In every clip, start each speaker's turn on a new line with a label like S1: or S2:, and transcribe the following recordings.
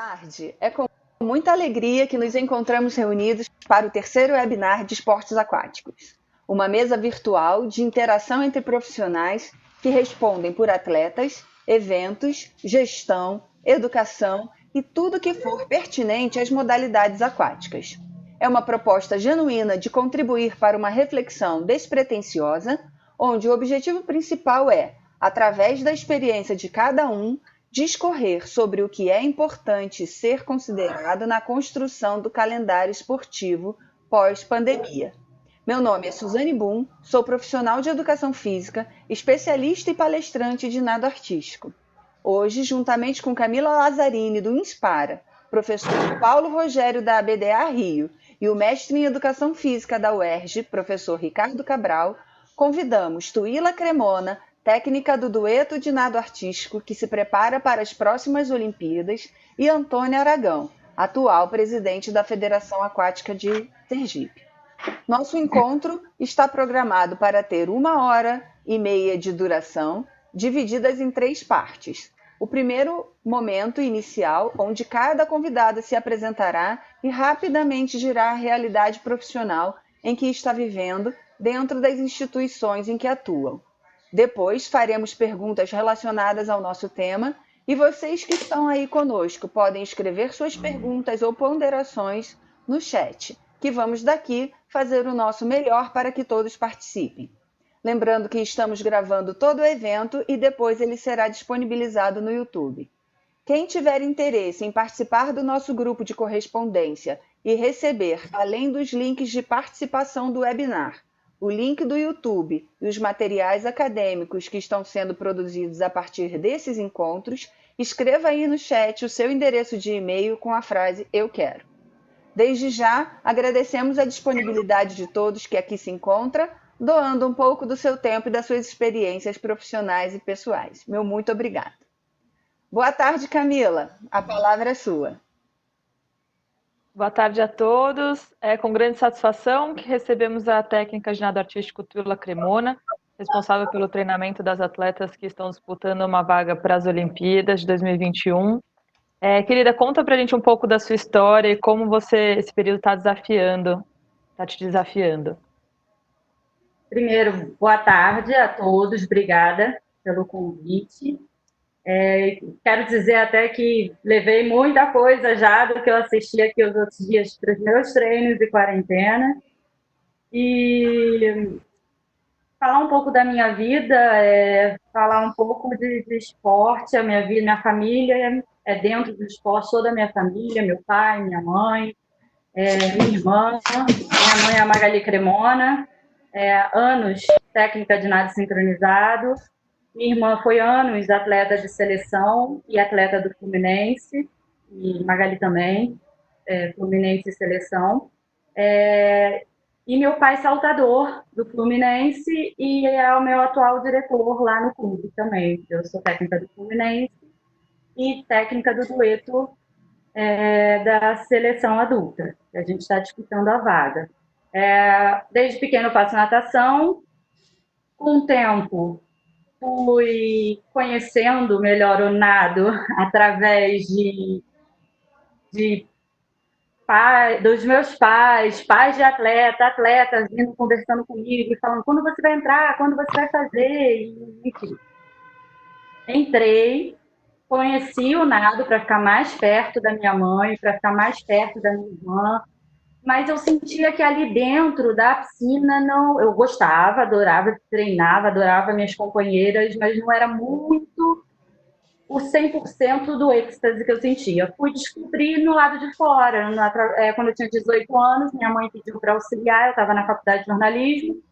S1: tarde. É com muita alegria que nos encontramos reunidos para o terceiro webinar de esportes aquáticos. Uma mesa virtual de interação entre profissionais que respondem por atletas, eventos, gestão, educação e tudo que for pertinente às modalidades aquáticas. É uma proposta genuína de contribuir para uma reflexão despretensiosa, onde o objetivo principal é, através da experiência de cada um, discorrer sobre o que é importante ser considerado na construção do calendário esportivo pós-pandemia. Meu nome é Suzane Boom, sou profissional de educação física, especialista e palestrante de nado artístico. Hoje, juntamente com Camila Lazzarini, do Inspara, professor Paulo Rogério, da ABDA Rio, e o mestre em educação física da UERJ, professor Ricardo Cabral, convidamos Tuíla Cremona, técnica do dueto de nado artístico que se prepara para as próximas Olimpíadas, e Antônio Aragão, atual presidente da Federação Aquática de Sergipe. Nosso encontro está programado para ter 1h30 de duração, divididas em 3 partes. O primeiro momento inicial, onde cada convidada se apresentará e rapidamente dirá a realidade profissional em que está vivendo dentro das instituições em que atuam. Depois faremos perguntas relacionadas ao nosso tema e vocês que estão aí conosco podem escrever suas perguntas ou ponderações no chat, que vamos daqui fazer o nosso melhor para que todos participem. Lembrando que estamos gravando todo o evento e depois ele será disponibilizado no YouTube. Quem tiver interesse em participar do nosso grupo de correspondência e receber, além dos links de participação do webinar, o link do YouTube e os materiais acadêmicos que estão sendo produzidos a partir desses encontros, escreva aí no chat o seu endereço de e-mail com a frase "Eu quero". Desde já, agradecemos a disponibilidade de todos que aqui se encontram, doando um pouco do seu tempo e das suas experiências profissionais e pessoais. Meu muito obrigada. Boa tarde, Camila. A palavra é sua.
S2: Boa tarde a todos. É com grande satisfação que recebemos a técnica de nado artístico Tuíla Cremona, responsável pelo treinamento das atletas que estão disputando uma vaga para as Olimpíadas de 2021. Querida, conta pra gente um pouco da sua história e como esse período está te desafiando.
S3: Primeiro, boa tarde a todos, obrigada pelo convite. Quero dizer até que levei muita coisa já do que eu assisti aqui os outros dias para os meus treinos de quarentena. E falar um pouco da minha vida, falar um pouco de esporte. A minha vida, minha família é dentro do esporte, toda a minha família, meu pai, minha mãe, minha irmã. Minha mãe é a Magali Cremona, anos técnica de nado sincronizado. Minha irmã foi anos atleta de seleção e atleta do Fluminense, e Magali também, Fluminense e seleção. E meu pai saltador do Fluminense e é o meu atual diretor lá no clube também. Eu sou técnica do Fluminense e técnica do dueto da seleção adulta. A gente está disputando a vaga. Desde pequeno eu faço natação. Com o tempo, fui conhecendo melhor o nado através dos meus pais de atletas vindo conversando comigo e falando quando você vai entrar, quando você vai fazer, enfim. Entrei, conheci o nado para ficar mais perto da minha mãe, para ficar mais perto da minha irmã, mas eu sentia que ali dentro da piscina não, eu gostava, adorava, treinava, adorava minhas companheiras, mas não era muito o 100% do êxtase que eu sentia. Fui descobrir no lado de fora. Quando eu tinha 18 anos, minha mãe pediu para auxiliar, eu estava na faculdade de jornalismo,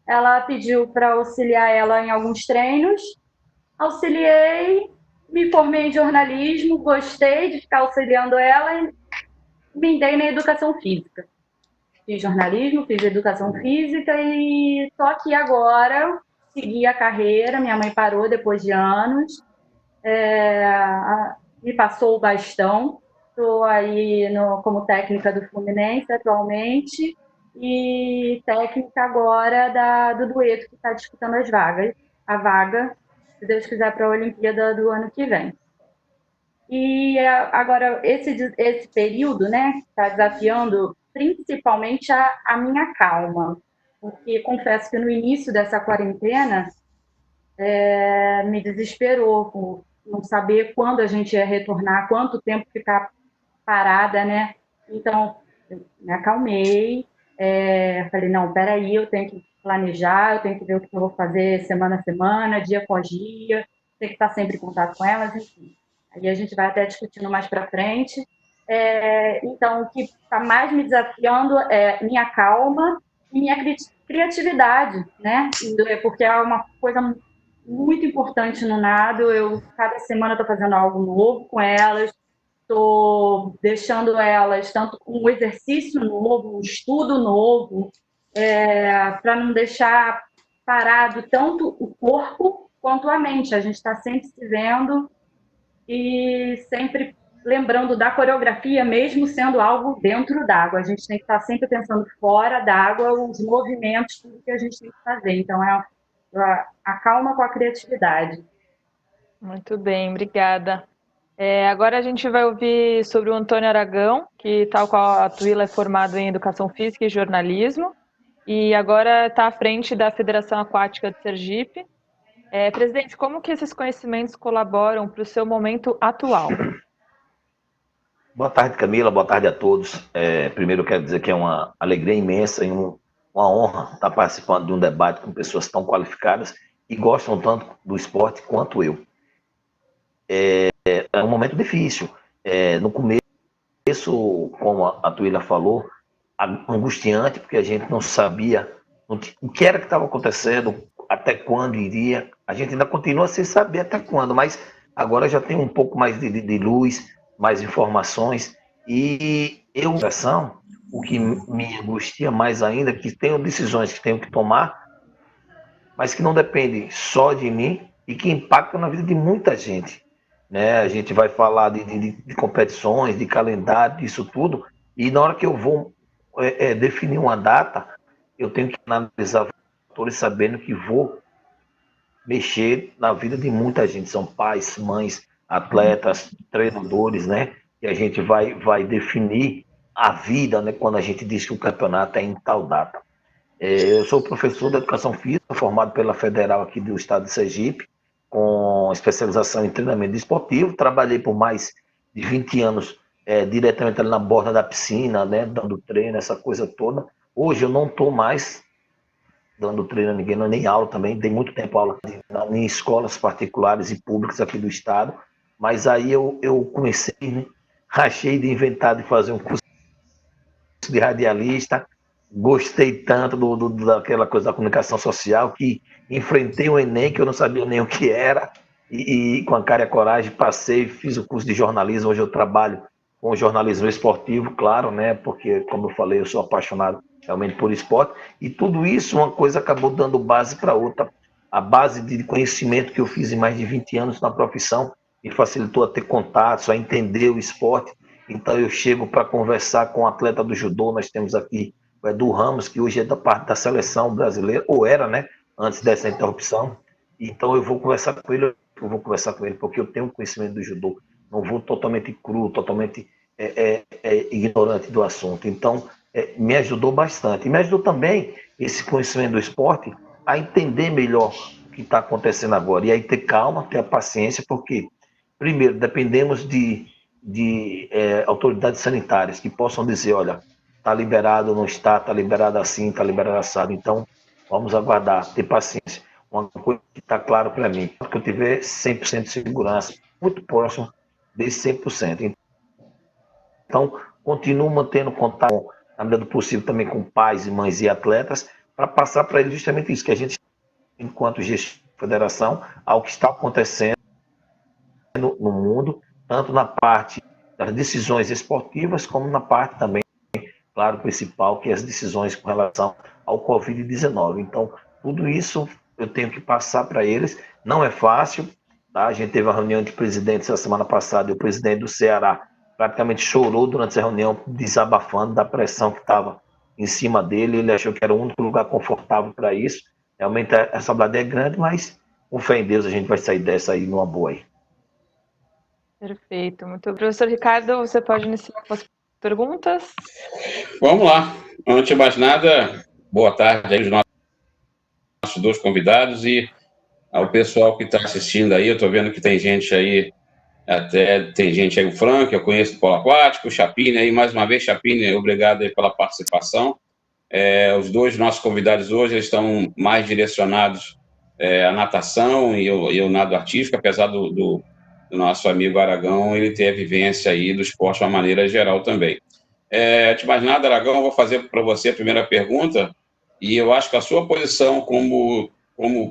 S3: ela pediu para auxiliar ela em alguns treinos, auxiliei, me formei em jornalismo, gostei de ficar auxiliando ela e emendei na educação física. Fiz jornalismo, fiz educação física e estou aqui agora, segui a carreira, minha mãe parou depois de anos, me passou o bastão, estou aí como técnica do Fluminense atualmente e técnica agora do dueto que está disputando a vaga, se Deus quiser, para a Olimpíada do ano que vem. E agora, esse período, né, está desafiando principalmente a minha calma, porque confesso que no início dessa quarentena me desesperou por não saber quando a gente ia retornar, quanto tempo ficar parada, né? Então, eu me acalmei, falei, não, peraí, eu tenho que planejar, eu tenho que ver o que eu vou fazer semana a semana, dia após dia, tem que estar sempre em contato com elas, enfim. Aí a gente vai até discutindo mais para frente. Então, o que está mais me desafiando é minha calma e minha criatividade, né? Porque é uma coisa muito importante no nado. Eu, cada semana, estou fazendo algo novo com elas, estou deixando elas tanto com um exercício novo, um estudo novo, para não deixar parado tanto o corpo quanto a mente. A gente está sempre se vendo e sempre lembrando da coreografia, mesmo sendo algo dentro d'água. A gente tem que estar sempre pensando fora d'água, os movimentos, tudo que a gente tem que fazer. Então, a calma com a criatividade.
S2: Muito bem, obrigada. Agora a gente vai ouvir sobre o Antônio Aragão, que, tal qual a Tuila, é formado em Educação Física e Jornalismo, e agora está à frente da Federação Aquática de Sergipe. Presidente, como que esses conhecimentos colaboram para o seu momento atual?
S4: Boa tarde, Camila. Boa tarde a todos. Primeiro, eu quero dizer que é uma alegria imensa e uma honra estar participando de um debate com pessoas tão qualificadas e gostam tanto do esporte quanto eu. É um momento difícil. No começo, como a Tuila falou, angustiante, porque a gente não sabia o que era que estava acontecendo, até quando iria. A gente ainda continua sem saber até quando, mas agora já tem um pouco mais de luz, mais informações. E o que me angustia mais ainda, é que tenho decisões que tenho que tomar, mas que não dependem só de mim e que impactam na vida de muita gente. Né? A gente vai falar de competições, de calendário, disso tudo, e na hora que eu vou definir uma data, eu tenho que analisar fatores sabendo que vou mexer na vida de muita gente. São pais, mães, atletas, treinadores, né? E a gente vai definir a vida, né? Quando a gente diz que o campeonato é em tal data. Eu sou professor de Educação Física, formado pela Federal aqui do estado de Sergipe, com especialização em treinamento esportivo. Trabalhei por mais de 20 anos diretamente ali na borda da piscina, né, dando treino, essa coisa toda. Hoje eu não estou mais dando treino a ninguém, nem aula também. Dei muito tempo aula em escolas particulares e públicas aqui do estado. Mas aí eu comecei, né, achei de inventar de fazer um curso de radialista. Gostei tanto daquela coisa da comunicação social que enfrentei o Enem, que eu não sabia nem o que era, e com a cara e a coragem passei, fiz o curso de jornalismo. Hoje eu trabalho com jornalismo esportivo, claro, né? Porque, como eu falei, eu sou apaixonado realmente por esporte, e tudo isso, uma coisa acabou dando base para outra. A base de conhecimento que eu fiz em mais de 20 anos na profissão me facilitou a ter contatos, a entender o esporte. Então eu chego para conversar com o atleta do judô. Nós temos aqui o Edu Ramos, que hoje é da parte da seleção brasileira, ou era, né, antes dessa interrupção. Então eu vou conversar com ele, porque eu tenho conhecimento do judô. Não vou totalmente cru, totalmente ignorante do assunto. Então, me ajudou bastante. E me ajudou também esse conhecimento do esporte a entender melhor o que está acontecendo agora. E aí ter calma, ter a paciência, porque, primeiro, dependemos de autoridades sanitárias que possam dizer, olha, está liberado, não está, está liberado assim, está liberado assado. Então, vamos aguardar, ter paciência. Uma coisa que está claro para mim, que eu tiver 100% de segurança, muito próximo desse 100%. Então, continuo mantendo contato, na medida do possível, também com pais e mães e atletas, para passar para eles justamente isso, que a gente, enquanto gestor da federação, ao que está acontecendo no mundo, tanto na parte das decisões esportivas, como na parte também, claro, principal, que é as decisões com relação ao Covid-19. Então, tudo isso eu tenho que passar para eles. Não é fácil, tá? A gente teve uma reunião de presidentes a semana passada, e o presidente do Ceará praticamente chorou durante essa reunião, desabafando da pressão que estava em cima dele. Ele achou que era o único lugar confortável para isso. Realmente a responsabilidade é grande, mas com fé em Deus a gente vai sair dessa aí numa boa aí.
S2: Perfeito. Muito bem. Professor Ricardo, você pode iniciar com as perguntas?
S5: Vamos lá. Antes de mais nada, boa tarde aos nossos dois convidados e ao pessoal que está assistindo aí. Eu estou vendo que tem gente aí, até tem gente aí, o Frank, eu conheço do Polo Aquático, o Chapine aí, mais uma vez, Chapine, obrigado aí pela participação. Os dois nossos convidados hoje eles estão mais direcionados à natação e eu nado artístico, apesar do nosso amigo Aragão, ele ter a vivência aí do esporte de uma maneira geral também. Antes de mais nada, Aragão, eu vou fazer para você a primeira pergunta, e eu acho que a sua posição como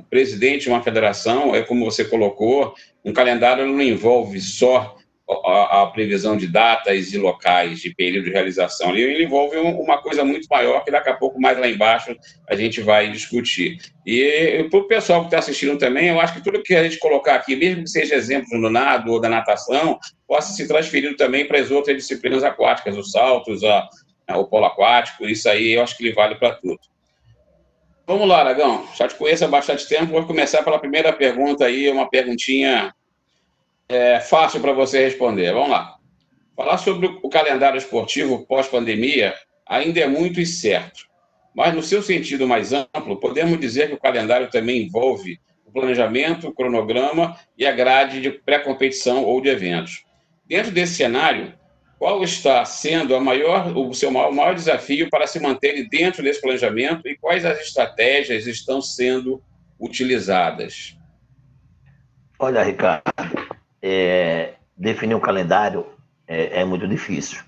S5: presidente de uma federação, como você colocou, um calendário não envolve só a previsão de datas e locais, de período de realização. Ele envolve uma coisa muito maior, que daqui a pouco, mais lá embaixo, a gente vai discutir. E para o pessoal que está assistindo também, eu acho que tudo que a gente colocar aqui, mesmo que seja exemplos do nado ou da natação, possa se transferir também para as outras disciplinas aquáticas, os saltos, o polo aquático, isso aí eu acho que ele vale para tudo. Vamos lá, Aragão, já te conheço há bastante tempo, vou começar pela primeira pergunta aí, uma perguntinha fácil para você responder. Vamos lá. Falar sobre o calendário esportivo pós-pandemia ainda é muito incerto, mas no seu sentido mais amplo, podemos dizer que o calendário também envolve o planejamento, o cronograma e a grade de pré-competição ou de eventos. Dentro desse cenário, qual está sendo o seu maior desafio para se manter dentro desse planejamento e quais as estratégias estão sendo utilizadas?
S4: Olha, Ricardo, definir um calendário é muito difícil.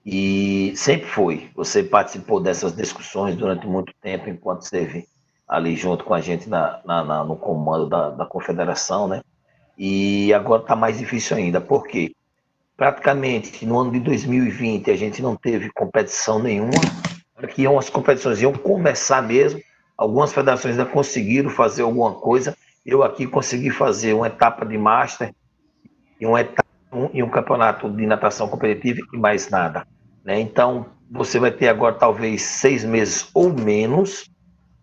S4: E sempre foi. Você participou dessas discussões durante muito tempo, enquanto esteve ali junto com a gente no comando da confederação, né? E agora está mais difícil ainda. Por quê? Praticamente, no ano de 2020, a gente não teve competição nenhuma. Aqui as competições iam começar mesmo. Algumas federações ainda conseguiram fazer alguma coisa. Eu aqui consegui fazer uma etapa de Master e um campeonato de natação competitiva e mais nada, né? Então, você vai ter agora talvez 6 meses ou menos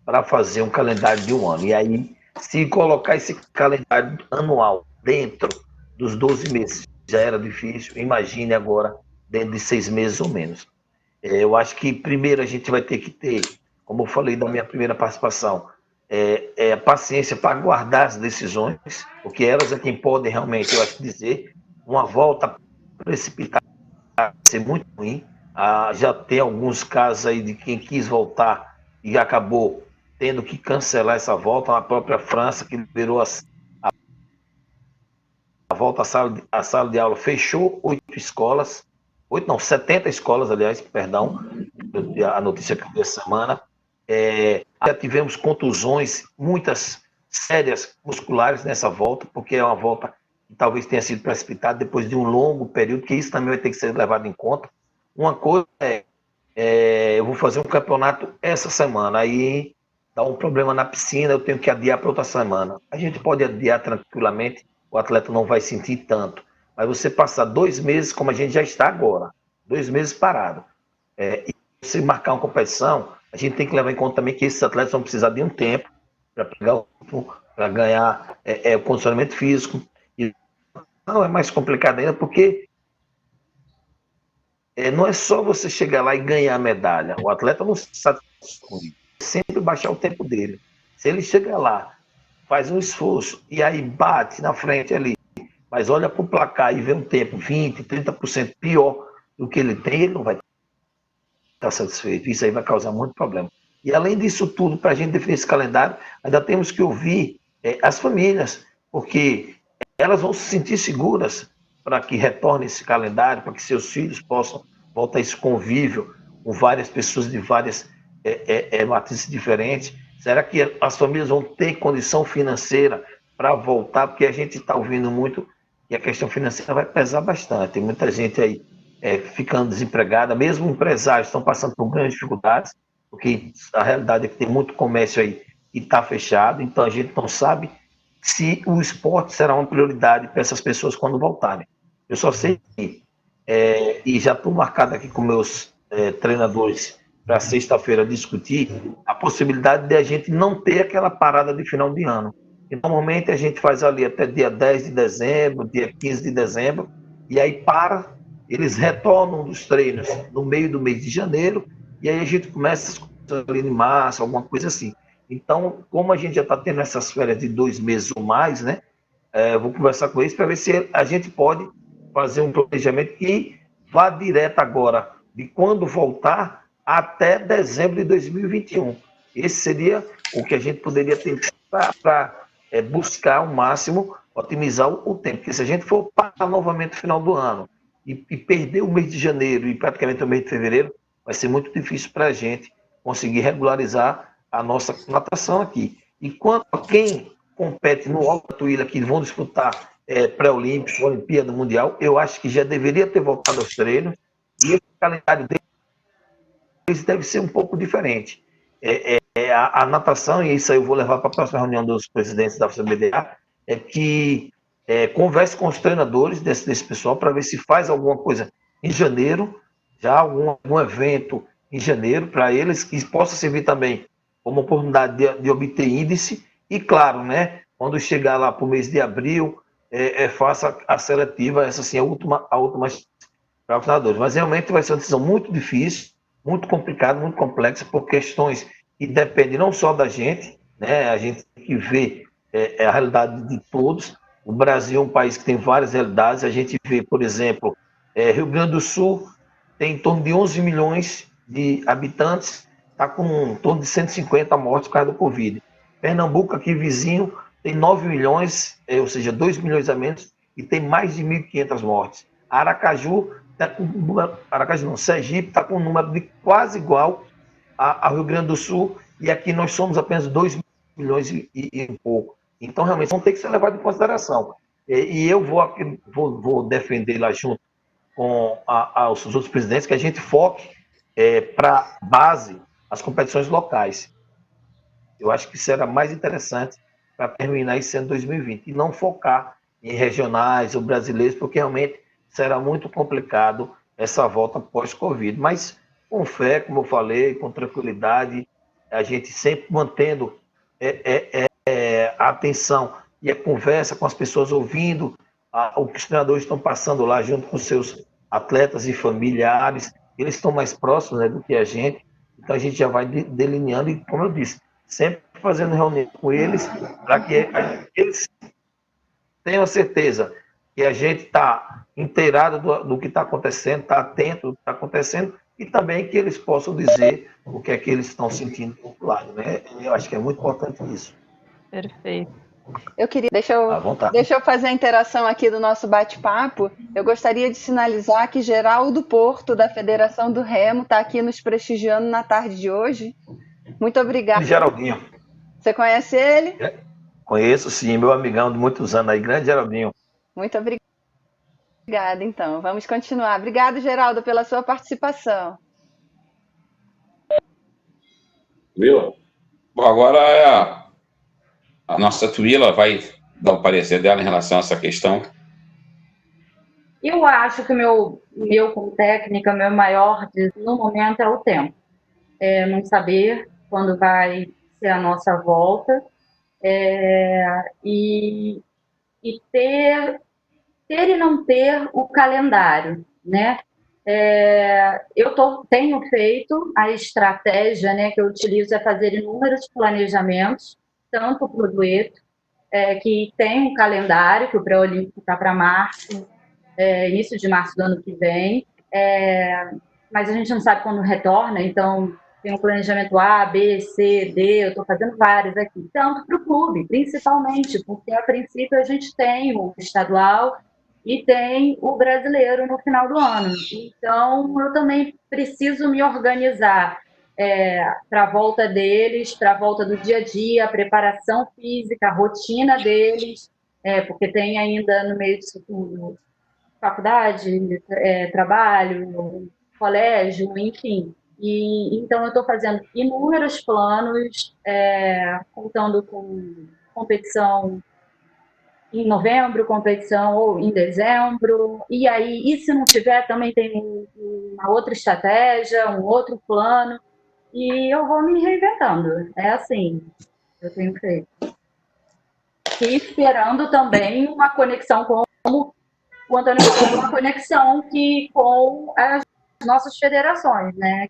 S4: para fazer um calendário de um ano. E aí, se colocar esse calendário anual dentro dos 12 meses já era difícil, imagine agora dentro de 6 meses ou menos. Eu acho que primeiro a gente vai ter que ter, como eu falei da minha primeira participação, paciência para aguardar as decisões, porque elas é quem podem realmente, eu acho, dizer, uma volta precipitada vai ser muito ruim. Já tem alguns casos aí de quem quis voltar e acabou tendo que cancelar essa volta. Na própria França, que liberou a volta à sala de aula, fechou 70 escolas, aliás, perdão, a notícia que eu vi essa semana. Já tivemos contusões, muitas sérias musculares nessa volta, porque é uma volta que talvez tenha sido precipitada depois de um longo período, que isso também vai ter que ser levado em conta. Uma coisa eu vou fazer um campeonato essa semana, aí dá um problema na piscina, eu tenho que adiar para outra semana. A gente pode adiar tranquilamente, o atleta não vai sentir tanto, mas você passar 2 meses, como a gente já está agora, 2 meses parado, e você marcar uma competição, a gente tem que levar em conta também que esses atletas vão precisar de um tempo para ganhar o condicionamento físico. E não é mais complicado ainda, porque não é só você chegar lá e ganhar a medalha. O atleta não se satisfaz com isso. Sempre baixar o tempo dele. Se ele chegar lá, faz um esforço e aí bate na frente ali, mas olha para o placar e vê um tempo 20%, 30% pior do que ele tem, ele não vai estar satisfeito. Isso aí vai causar muito problema. E além disso tudo, para a gente definir esse calendário, ainda temos que ouvir as famílias, porque elas vão se sentir seguras para que retorne esse calendário, para que seus filhos possam voltar a esse convívio com várias pessoas de várias matrizes diferentes. Será que as famílias vão ter condição financeira para voltar? Porque a gente está ouvindo muito que a questão financeira vai pesar bastante. Tem muita gente aí ficando desempregada, mesmo empresários estão passando por grandes dificuldades, porque a realidade é que tem muito comércio aí que está fechado, então a gente não sabe se o esporte será uma prioridade para essas pessoas quando voltarem. Eu só sei que, e já estou marcado aqui com meus treinadores para sexta-feira discutir a possibilidade de a gente não ter aquela parada de final de ano. E normalmente a gente faz ali até dia 10 de dezembro, dia 15 de dezembro, e aí eles retornam dos treinos no meio do mês de janeiro, e aí a gente começa ali em março, alguma coisa assim. Então, como a gente já está tendo essas férias de 2 meses ou mais, né? Eu vou conversar com eles para ver se a gente pode fazer um planejamento que vá direto agora, de quando voltar até dezembro de 2021. Esse seria o que a gente poderia tentar para buscar ao máximo otimizar o tempo. Porque se a gente for parar novamente no final do ano e perder o mês de janeiro e praticamente o mês de fevereiro, vai ser muito difícil para a gente conseguir regularizar a nossa natação aqui. E quanto a quem compete no Alto Ilha, que vão disputar pré-olímpicos, Olimpíada Mundial, eu acho que já deveria ter voltado aos treinos e o calendário deles deve ser um pouco diferente. A natação, e isso aí eu vou levar para a próxima reunião dos presidentes da FCBDA, é que converse com os treinadores desse pessoal para ver se faz alguma coisa em janeiro, já algum evento em janeiro, para eles, que possa servir também como oportunidade de obter índice, e claro, né, quando chegar lá para o mês de abril, faça a seletiva, essa sim, a última para os nadadores. Mas realmente vai ser uma decisão muito difícil, muito complicada, muito complexa, por questões que dependem não só da gente, né, a gente tem que ver a realidade de todos. O Brasil é um país que tem várias realidades, a gente vê, por exemplo, Rio Grande do Sul tem em torno de 11 milhões de habitantes, está com em torno de 150 mortes por causa do Covid. Pernambuco, aqui vizinho, tem 9 milhões, ou seja, 2 milhões a menos, e tem mais de 1.500 mortes. Aracaju, Sergipe está com um número de quase igual ao Rio Grande do Sul, e aqui nós somos apenas 2 milhões e um pouco. Então, realmente, vão ter que ser levados em consideração. E eu vou defender lá junto com os outros presidentes que a gente foque para base as competições locais. Eu acho que será mais interessante para terminar esse ano 2020 e não focar em regionais ou brasileiros, porque realmente será muito complicado essa volta pós-Covid. Mas com fé, como eu falei, com tranquilidade, a gente sempre mantendo a atenção e a conversa com as pessoas, ouvindo o que os treinadores estão passando lá junto com seus atletas e familiares. Eles estão mais próximos, né, do que a gente, então a gente já vai delineando e, como eu disse, sempre fazendo reunião com eles para que eles tenham a certeza que a gente está inteirado do que está acontecendo, está atento do que está acontecendo, e também que eles possam dizer o que é que eles estão sentindo do outro lado, né? Eu acho que é muito importante isso.
S2: Perfeito.
S1: Deixa eu fazer a interação aqui do nosso bate-papo. Eu gostaria de sinalizar que Geraldo Porto, da Federação do Remo, está aqui nos prestigiando na tarde de hoje. Muito obrigada.
S4: Geraldinho.
S1: Você conhece ele?
S4: Conheço, sim, meu amigão de muitos anos aí, grande Geraldinho.
S1: Muito obrigada, então. Vamos continuar. Obrigado, Geraldo, pela sua participação.
S5: Viu? Bom, agora a nossa Tuila vai dar o parecer dela em relação a essa questão.
S3: Eu acho que meu como técnica, meu maior no momento é o tempo. Não saber quando vai ser a nossa volta e ter e não ter o calendário, né? Tenho feito a estratégia, né, que eu utilizo é fazer inúmeros planejamentos, tanto para o dueto, que tem um calendário, que o pré-olímpico está para março, início de março do ano que vem, mas a gente não sabe quando retorna, então tem um planejamento A, B, C, D, eu estou fazendo vários aqui, tanto para o clube, principalmente, porque a princípio a gente tem o estadual e tem o brasileiro no final do ano. Então, eu também preciso me organizar para a volta deles, para a volta do dia a dia, a preparação física, a rotina deles, porque tem ainda no meio disso tudo faculdade, trabalho, colégio, enfim. E então eu estou fazendo inúmeros planos, contando com competição em novembro, competição ou em dezembro, e se não tiver, também tem uma outra estratégia, um outro plano, e eu vou me reinventando. É assim, eu tenho feito. E esperando também uma conexão com o Antônio falou uma conexão com as nossas federações, né?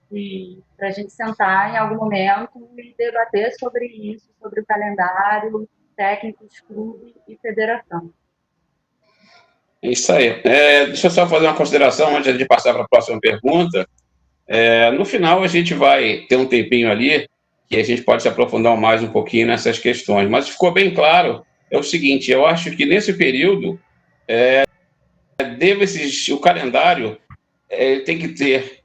S3: Para a gente sentar em algum momento e debater sobre isso, sobre o calendário, técnicos, clube e federação.
S5: É isso aí. Deixa eu só fazer uma consideração antes de passar para a próxima pergunta. No final, a gente vai ter um tempinho ali que a gente pode se aprofundar mais um pouquinho nessas questões. Mas ficou bem claro, é o seguinte, eu acho que nesse período, o calendário tem que ter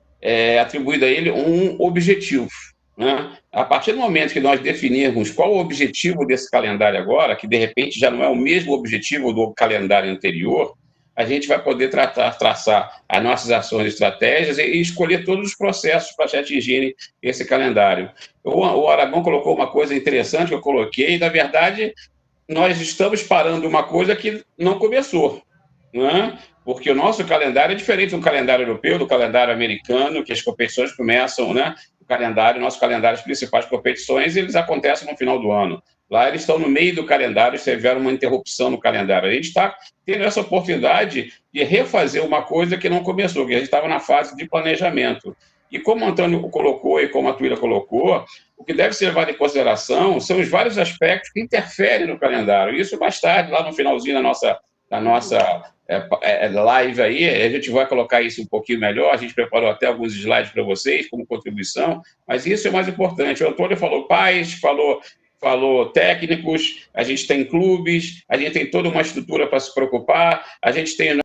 S5: atribuído a ele um objetivo. Né? A partir do momento que nós definirmos qual o objetivo desse calendário agora, que de repente já não é o mesmo objetivo do calendário anterior, a gente vai poder traçar as nossas ações e estratégias e escolher todos os processos para atingirem esse calendário. O Aragão colocou uma coisa interessante que eu coloquei, e, na verdade, nós estamos parando uma coisa que não começou, né? Porque o nosso calendário é diferente do calendário europeu, do calendário americano, que as competições começam, né? Nossos calendários principais competições, eles acontecem no final do ano. Lá eles estão no meio do calendário, se tiver uma interrupção no calendário. A gente está tendo essa oportunidade de refazer uma coisa que não começou, que a gente estava na fase de planejamento. E como o Antônio colocou e como a Tuíla colocou, o que deve ser levado em consideração são os vários aspectos que interferem no calendário. Isso mais tarde, lá no finalzinho da nossa live aí, a gente vai colocar isso um pouquinho melhor, a gente preparou até alguns slides para vocês como contribuição, mas isso é o mais importante. O Antônio falou pais, falou técnicos, a gente tem clubes, a gente tem toda uma estrutura para se preocupar, a gente tem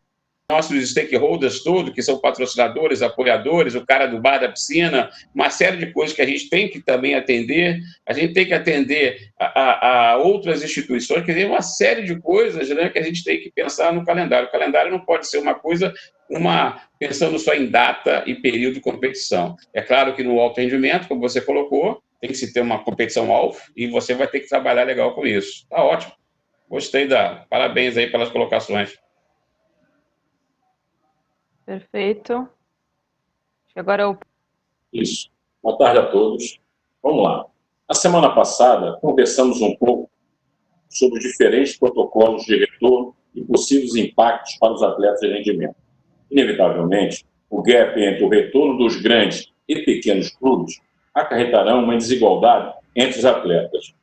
S5: nossos stakeholders todos, que são patrocinadores, apoiadores, o cara do bar da piscina, uma série de coisas que a gente tem que também atender, a gente tem que atender a outras instituições, quer dizer, uma série de coisas, né, que a gente tem que pensar no calendário. O calendário não pode ser uma coisa, pensando só em data e período de competição. É claro que no alto rendimento, como você colocou, tem que se ter uma competição alvo e você vai ter que trabalhar legal com isso. Tá ótimo. Gostei parabéns aí pelas colocações.
S2: Perfeito. Agora eu...
S6: Isso. Boa tarde a todos. Vamos lá. Na semana passada, conversamos um pouco sobre os diferentes protocolos de retorno e possíveis impactos para os atletas de rendimento. Inevitavelmente, o gap entre o retorno dos grandes e pequenos clubes acarretará uma desigualdade entre os atletas.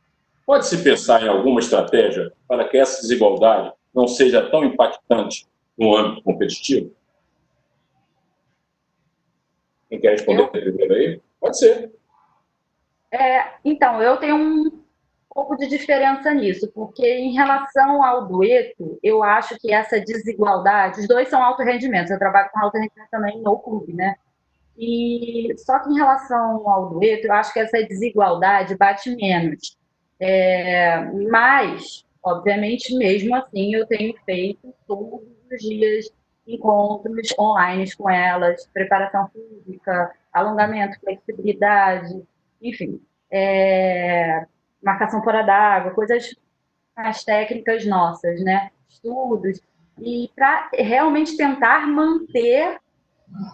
S6: Pode-se pensar em alguma estratégia para que essa desigualdade não seja tão impactante no âmbito competitivo? Quem quer responder primeiro aí? Pode ser.
S3: Então, eu tenho um pouco de diferença nisso, porque em relação ao dueto, eu acho que essa desigualdade, os dois são alto rendimento, eu trabalho com alto rendimento também no clube, né? E só que em relação ao dueto, eu acho que essa desigualdade bate menos. Mas, obviamente, mesmo assim, eu tenho feito todos os dias encontros online com elas, preparação física, alongamento, flexibilidade, enfim, marcação fora d'água, coisas mais técnicas nossas, né? Estudos, e para realmente tentar manter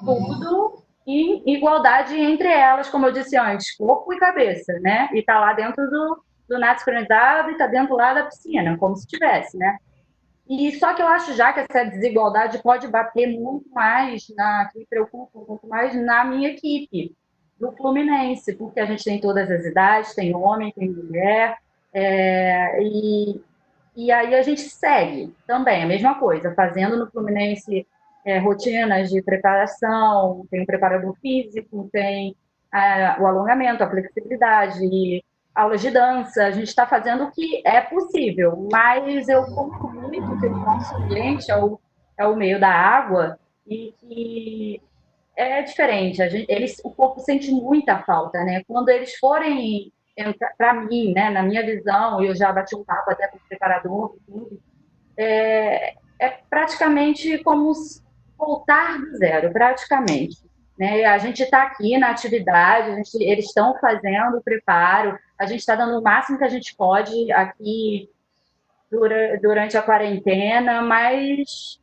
S3: tudo em igualdade entre elas, como eu disse antes, corpo e cabeça, né? E tá lá dentro do nado sincronizado e tá dentro lá da piscina, como se tivesse, né? E só que eu acho já que essa desigualdade pode bater muito mais que me preocupa muito mais na minha equipe, do Fluminense, porque a gente tem todas as idades, tem homem, tem mulher, e aí a gente segue também a mesma coisa, fazendo no Fluminense rotinas de preparação, tem o preparador físico, tem o alongamento, a flexibilidade, aulas de dança, a gente está fazendo o que é possível, mas eu conto muito que o nosso ambiente é o meio da água e que é diferente. O corpo sente muita falta, né? Quando eles forem, para mim, né, na minha visão, eu já bati um papo até com o preparador, tudo, é praticamente como voltar do zero, praticamente. Né? A gente está aqui na atividade, eles estão fazendo o preparo, a gente está dando o máximo que a gente pode aqui durante a quarentena, mas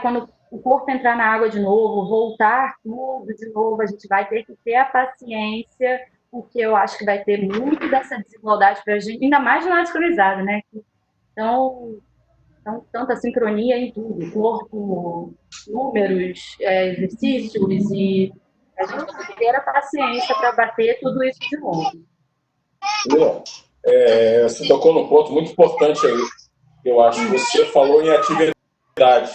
S3: quando o corpo entrar na água de novo, voltar tudo de novo, a gente vai ter que ter a paciência, porque eu acho que vai ter muito dessa desigualdade para a gente, ainda mais na sincronizada, né? Então, Então, tanta sincronia em tudo, corpo, números, exercícios, e a gente tem que ter a paciência para bater tudo isso de novo.
S6: Você tocou num ponto muito importante aí. Eu acho que você falou em atividade.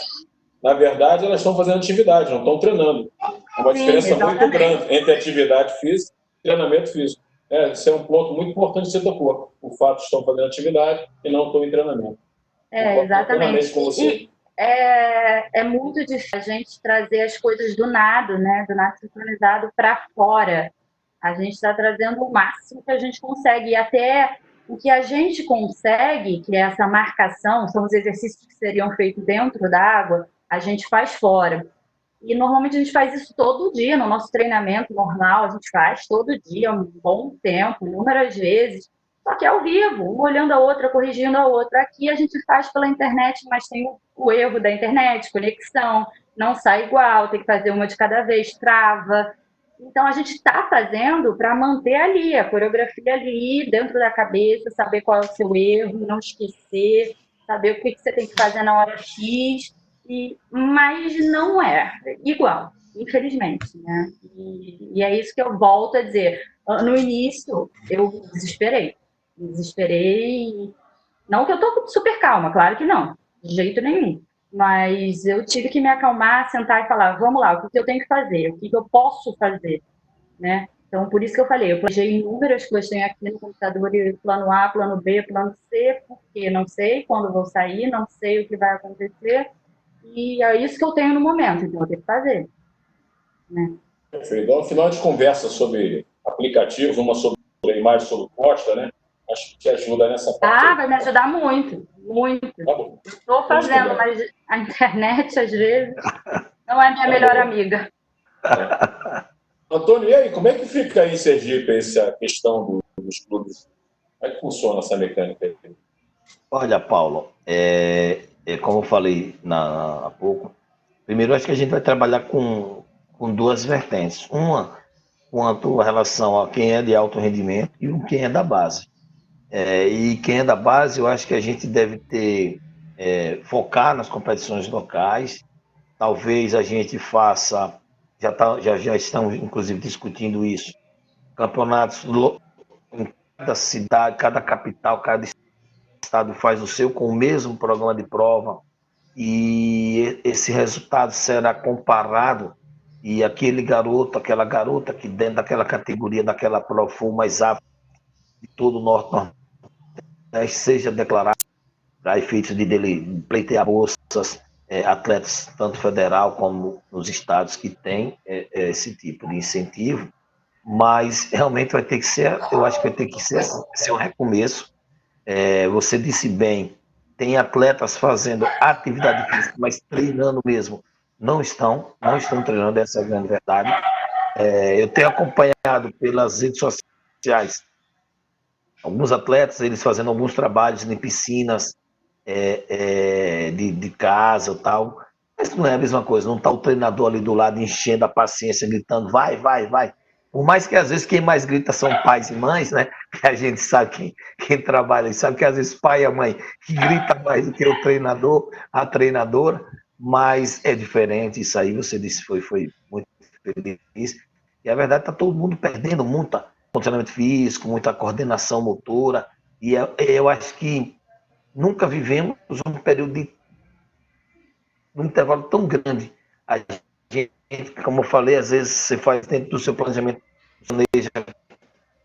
S6: Na verdade, elas estão fazendo atividade, não estão treinando. É uma diferença muito grande entre atividade física e treinamento físico. Esse é um ponto muito importante que você tocou. O fato de estão fazendo atividade e não estão em treinamento.
S3: Exatamente. E é muito difícil a gente trazer as coisas do nada, né? Do nada sincronizado para fora. A gente está trazendo o máximo que a gente consegue. E até o que a gente consegue, que é essa marcação, são os exercícios que seriam feitos dentro da água, a gente faz fora. E normalmente a gente faz isso todo dia, no nosso treinamento normal, a gente faz todo dia, um bom tempo, inúmeras vezes. Só que é ao vivo, um olhando a outra, corrigindo a outra. Aqui a gente faz pela internet, mas tem o erro da internet, conexão, não sai igual, tem que fazer uma de cada vez, trava. Então a gente está fazendo para manter ali, a coreografia ali, dentro da cabeça, saber qual é o seu erro, não esquecer, saber o que você tem que fazer na hora X. Mas não é igual, infelizmente, né? E é isso que eu volto a dizer. No início, eu desesperei. Não que eu tô super calma, claro que não, de jeito nenhum. Mas eu tive que me acalmar, sentar e falar, vamos lá, o que eu tenho que fazer? O que eu posso fazer? Né? Então, por isso que eu falei, eu planejei inúmeras coisas, tenho aqui no computador, plano A, plano B, plano C, porque não sei quando vou sair, não sei o que vai acontecer, e é isso que eu tenho no momento, então eu tenho que fazer. Né?
S6: Perfeito. Então, no final de conversa sobre aplicativos, uma sobre a imagem sobre Costa, né? Acho que te ajuda nessa parte.
S3: Vai me ajudar muito, muito.
S6: Tá bom.
S3: Estou fazendo, mas a internet, às vezes, não é minha melhor amiga.
S6: Antônio, e aí, como é que fica aí em Sergipe essa questão dos clubes? Como é que funciona essa mecânica aí?
S4: Olha, Paulo, como eu falei há pouco, primeiro acho que a gente vai trabalhar com duas vertentes. Uma, quanto a relação a quem é de alto rendimento e quem é da base. E quem é da base, eu acho que a gente deve focar nas competições locais. Talvez a gente faça, já estão inclusive discutindo isso, campeonatos em cada cidade, cada capital, cada estado faz o seu com o mesmo programa de prova, e esse resultado será comparado, e aquele garoto, aquela garota que dentro daquela categoria, daquela prova for o mais apto de todo o Norte, seja declarado para efeitos de dele pleitear bolsas, atletas tanto federal como nos estados que tem esse tipo de incentivo, mas realmente vai ter que ser, eu acho que vai ter que ser um recomeço. Você disse bem, tem atletas fazendo atividade física, mas treinando mesmo, não estão treinando, essa é a grande verdade. Eu tenho acompanhado pelas redes sociais alguns atletas, eles fazendo alguns trabalhos em piscinas de casa e tal, mas não é a mesma coisa, não está o treinador ali do lado enchendo a paciência, gritando, vai, vai, vai. Por mais que às vezes quem mais grita são pais e mães, né? Que a gente sabe quem trabalha, sabe que às vezes pai e a mãe que grita mais do que o treinador, a treinadora, mas é diferente isso aí, você disse, foi muito feliz. E a verdade, está todo mundo perdendo muito condicionamento físico, muita coordenação motora, e eu acho que nunca vivemos um período um intervalo tão grande. A gente, como eu falei, às vezes você faz dentro do seu planejamento, planeja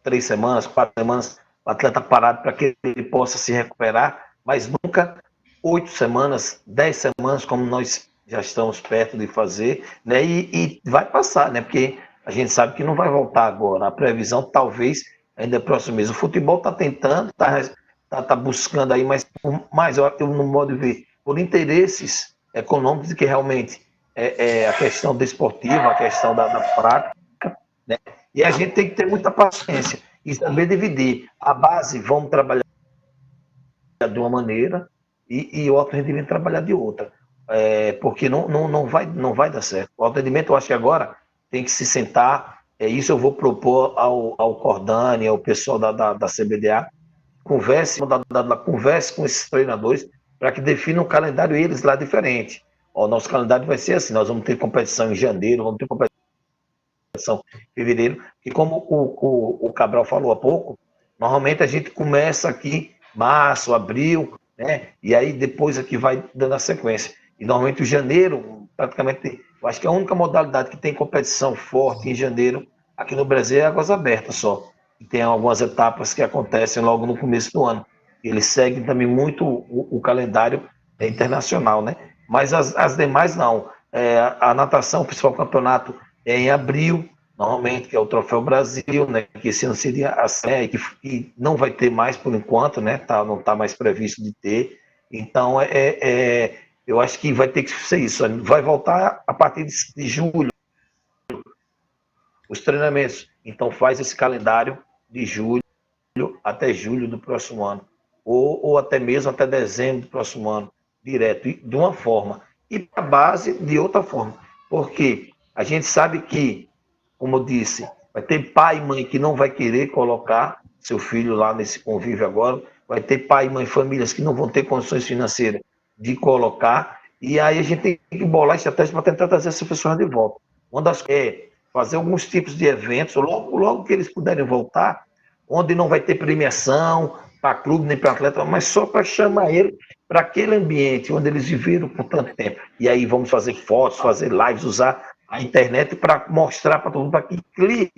S4: 3 semanas, 4 semanas, o atleta parado para que ele possa se recuperar, mas nunca 8 semanas, 10 semanas, como nós já estamos perto de fazer, né? E vai passar, né? Porque a gente sabe que não vai voltar agora. A previsão talvez ainda é próximo mês. O futebol está tentando, está buscando aí, mas eu no modo de ver, por interesses econômicos, que realmente é a questão desportiva, a questão da prática, né? E a gente tem que ter muita paciência e saber dividir. A base, vamos trabalhar de uma maneira e o alto rendimento trabalhar de outra. Porque não vai dar certo. O alto rendimento, eu acho que agora tem que se sentar, isso eu vou propor ao Cordani, ao pessoal da CBDA, converse com esses treinadores, para que definam o calendário eles lá diferente. O nosso calendário vai ser assim, nós vamos ter competição em janeiro, vamos ter competição em fevereiro, e como o Cabral falou há pouco, normalmente a gente começa aqui março, abril, né? E aí depois aqui vai dando a sequência. E normalmente o janeiro, praticamente, eu acho que a única modalidade que tem competição forte em janeiro aqui no Brasil é Águas Abertas só. E tem algumas etapas que acontecem logo no começo do ano. Eles seguem também muito o calendário internacional, né? Mas as demais não. A natação, o principal campeonato é em abril, normalmente, que é o Troféu Brasil, né? Que esse ano seria a série, que não vai ter mais por enquanto, né? Não está mais previsto de ter. Então, eu acho que vai ter que ser isso. Vai voltar a partir de julho os treinamentos. Então, faz esse calendário de julho até julho do próximo ano. Ou até mesmo até dezembro do próximo ano, direto, de uma forma. E a base de outra forma. Porque a gente sabe que, como eu disse, vai ter pai e mãe que não vai querer colocar seu filho lá nesse convívio agora, vai ter pai e mãe, famílias que não vão ter condições financeiras de colocar, e aí a gente tem que bolar estratégias para tentar trazer essas pessoas de volta. Uma das é fazer alguns tipos de eventos, logo que eles puderem voltar, onde não vai ter premiação para clube nem para atleta, mas só para chamar ele para aquele ambiente onde eles viveram por tanto tempo. E aí vamos fazer fotos, fazer lives, usar a internet para mostrar para todo mundo, para que crie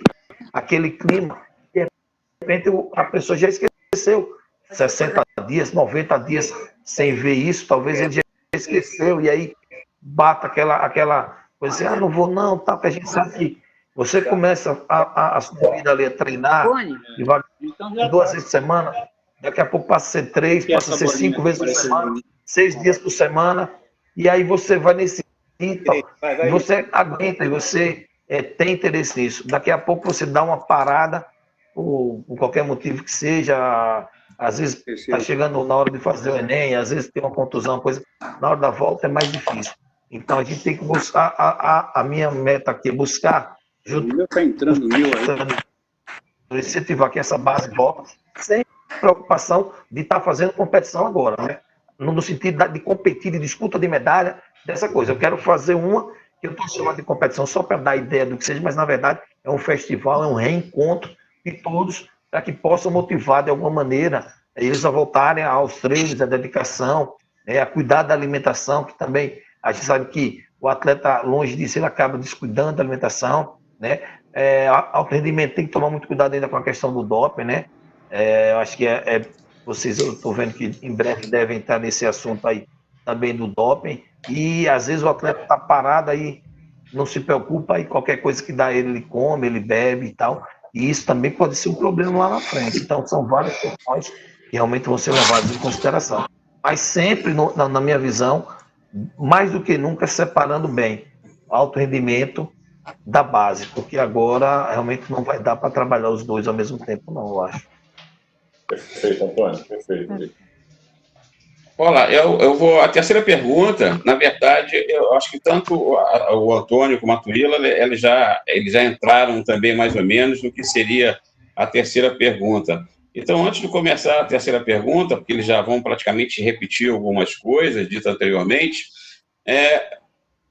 S4: aquele clima. De repente a pessoa já esqueceu 60 dias, 90 dias sem ver isso, talvez ele já esqueceu, e aí bata aquela coisa assim, não vou não, tá, porque a gente sabe que você começa a sua vida ali a treinar, devagar, 2 vezes por semana, daqui a pouco passa a ser 3, passa a ser 5 vezes por semana, 6 dias por semana, e aí você vai nesse ritmo, e você aguenta, e você tem interesse nisso. Daqui a pouco você dá uma parada, por qualquer motivo que seja, às vezes está chegando na hora de fazer o Enem, às vezes tem uma contusão, coisa, na hora da volta é mais difícil. Então a gente tem que buscar, a minha meta aqui é buscar, junto com incentivar que essa base volta, sem preocupação de estar fazendo competição agora, né? No sentido de competir, de disputa de medalha, dessa coisa. Eu quero fazer uma que eu estou chamando de competição só para dar ideia do que seja, mas na verdade é um festival, é um reencontro de todos, para que possam motivar de alguma maneira eles a voltarem aos treinos, à dedicação, a cuidar da alimentação, que também a gente sabe que o atleta, longe disso, ele acaba descuidando da alimentação, né? Alto rendimento tem que tomar muito cuidado ainda com a questão do doping, né? Eu acho que vocês, eu estou vendo que em breve devem entrar nesse assunto aí também do doping, e às vezes o atleta está parado aí, não se preocupa, aí qualquer coisa que dá ele come, ele bebe e tal, e isso também pode ser um problema lá na frente. Então são várias questões que realmente vão ser levadas em consideração. Mas sempre, na minha visão, mais do que nunca, separando bem alto rendimento da base, porque agora realmente não vai dar para trabalhar os dois ao mesmo tempo, não, eu acho.
S6: Perfeito, Antônio, perfeito.
S5: Olá, eu vou. A terceira pergunta, na verdade, eu acho que tanto o Antônio como a Tuila, eles já entraram também mais ou menos no que seria a terceira pergunta. Então, antes de começar a terceira pergunta, porque eles já vão praticamente repetir algumas coisas ditas anteriormente,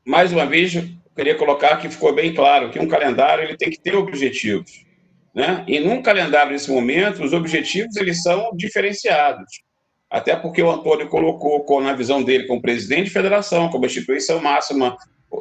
S5: mais uma vez, eu queria colocar que ficou bem claro que um calendário ele tem que ter objetivos, né? E num calendário, nesse momento, os objetivos eles são diferenciados. Até porque o Antônio colocou, na visão dele, como presidente de federação, como instituição máxima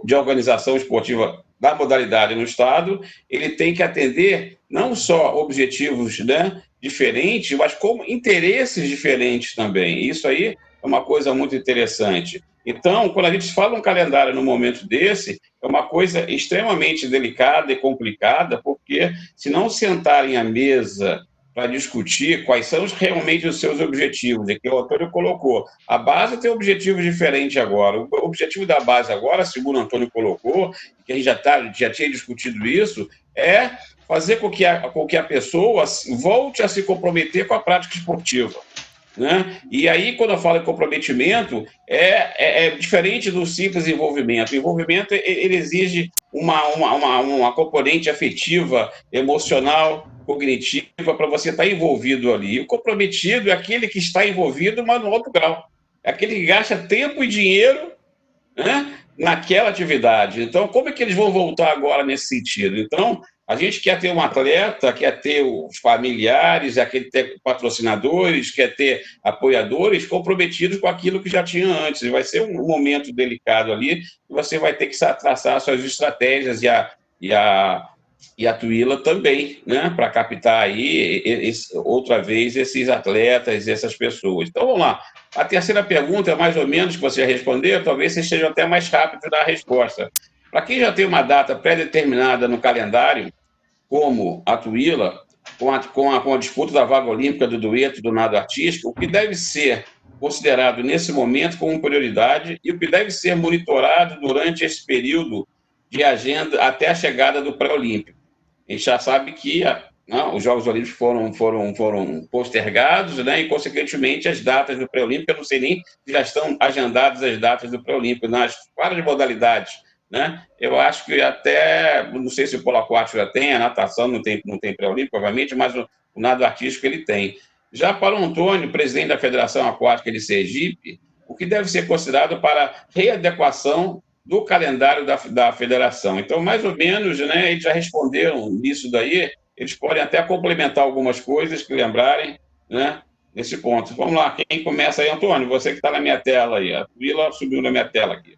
S5: de organização esportiva da modalidade no Estado, ele tem que atender não só objetivos, né, diferentes, mas como interesses diferentes também. Isso aí é uma coisa muito interessante. Então, quando a gente fala um calendário no momento desse, é uma coisa extremamente delicada e complicada, porque se não sentarem à mesa para discutir quais são realmente os seus objetivos, e que o Antônio colocou. A base tem objetivos diferentes agora. O objetivo da base agora, segundo o Antônio colocou, que a gente já tinha discutido isso, é fazer com que a pessoa volte a se comprometer com a prática esportiva, né? E aí, quando eu falo em comprometimento, é diferente do simples envolvimento. O envolvimento ele exige uma componente afetiva, emocional, cognitiva, para você estar envolvido ali. E o comprometido é aquele que está envolvido, mas no outro grau. é aquele que gasta tempo e dinheiro, né, naquela atividade. Então, como é que eles vão voltar agora nesse sentido? Então, a gente quer ter um atleta, quer ter os familiares, quer ter patrocinadores, quer ter apoiadores comprometidos com aquilo que já tinha antes. Vai ser um momento delicado ali, e você vai ter que traçar suas estratégias e a Tuila também, né, para captar aí outra vez esses atletas e essas pessoas. Então, vamos lá. A terceira pergunta, mais ou menos, que você respondeu, talvez você esteja até mais rápido da resposta. Para quem já tem uma data pré-determinada no calendário, como a Tuila, com a disputa da vaga olímpica do dueto do nado artístico, o que deve ser considerado nesse momento como prioridade e o que deve ser monitorado durante esse período de agenda até a chegada do pré-olímpico. A gente já sabe que os Jogos Olímpicos foram postergados, né, e, consequentemente, as datas do pré-olímpico, eu não sei nem se já estão agendadas as datas do pré-olímpico nas várias modalidades, né? Eu acho que até, não sei se o polo aquático já tem, a natação não tem pré-olímpico, obviamente, mas o nado artístico ele tem. Já para o Antônio, presidente da Federação Aquática de Sergipe, o que deve ser considerado para readequação do calendário da federação. Então, mais ou menos, né, eles já responderam nisso daí, eles podem até complementar algumas coisas que lembrarem, né, nesse ponto. Vamos lá, quem começa aí, Antônio? Você que está na minha tela aí. A Tuila subiu na minha tela aqui.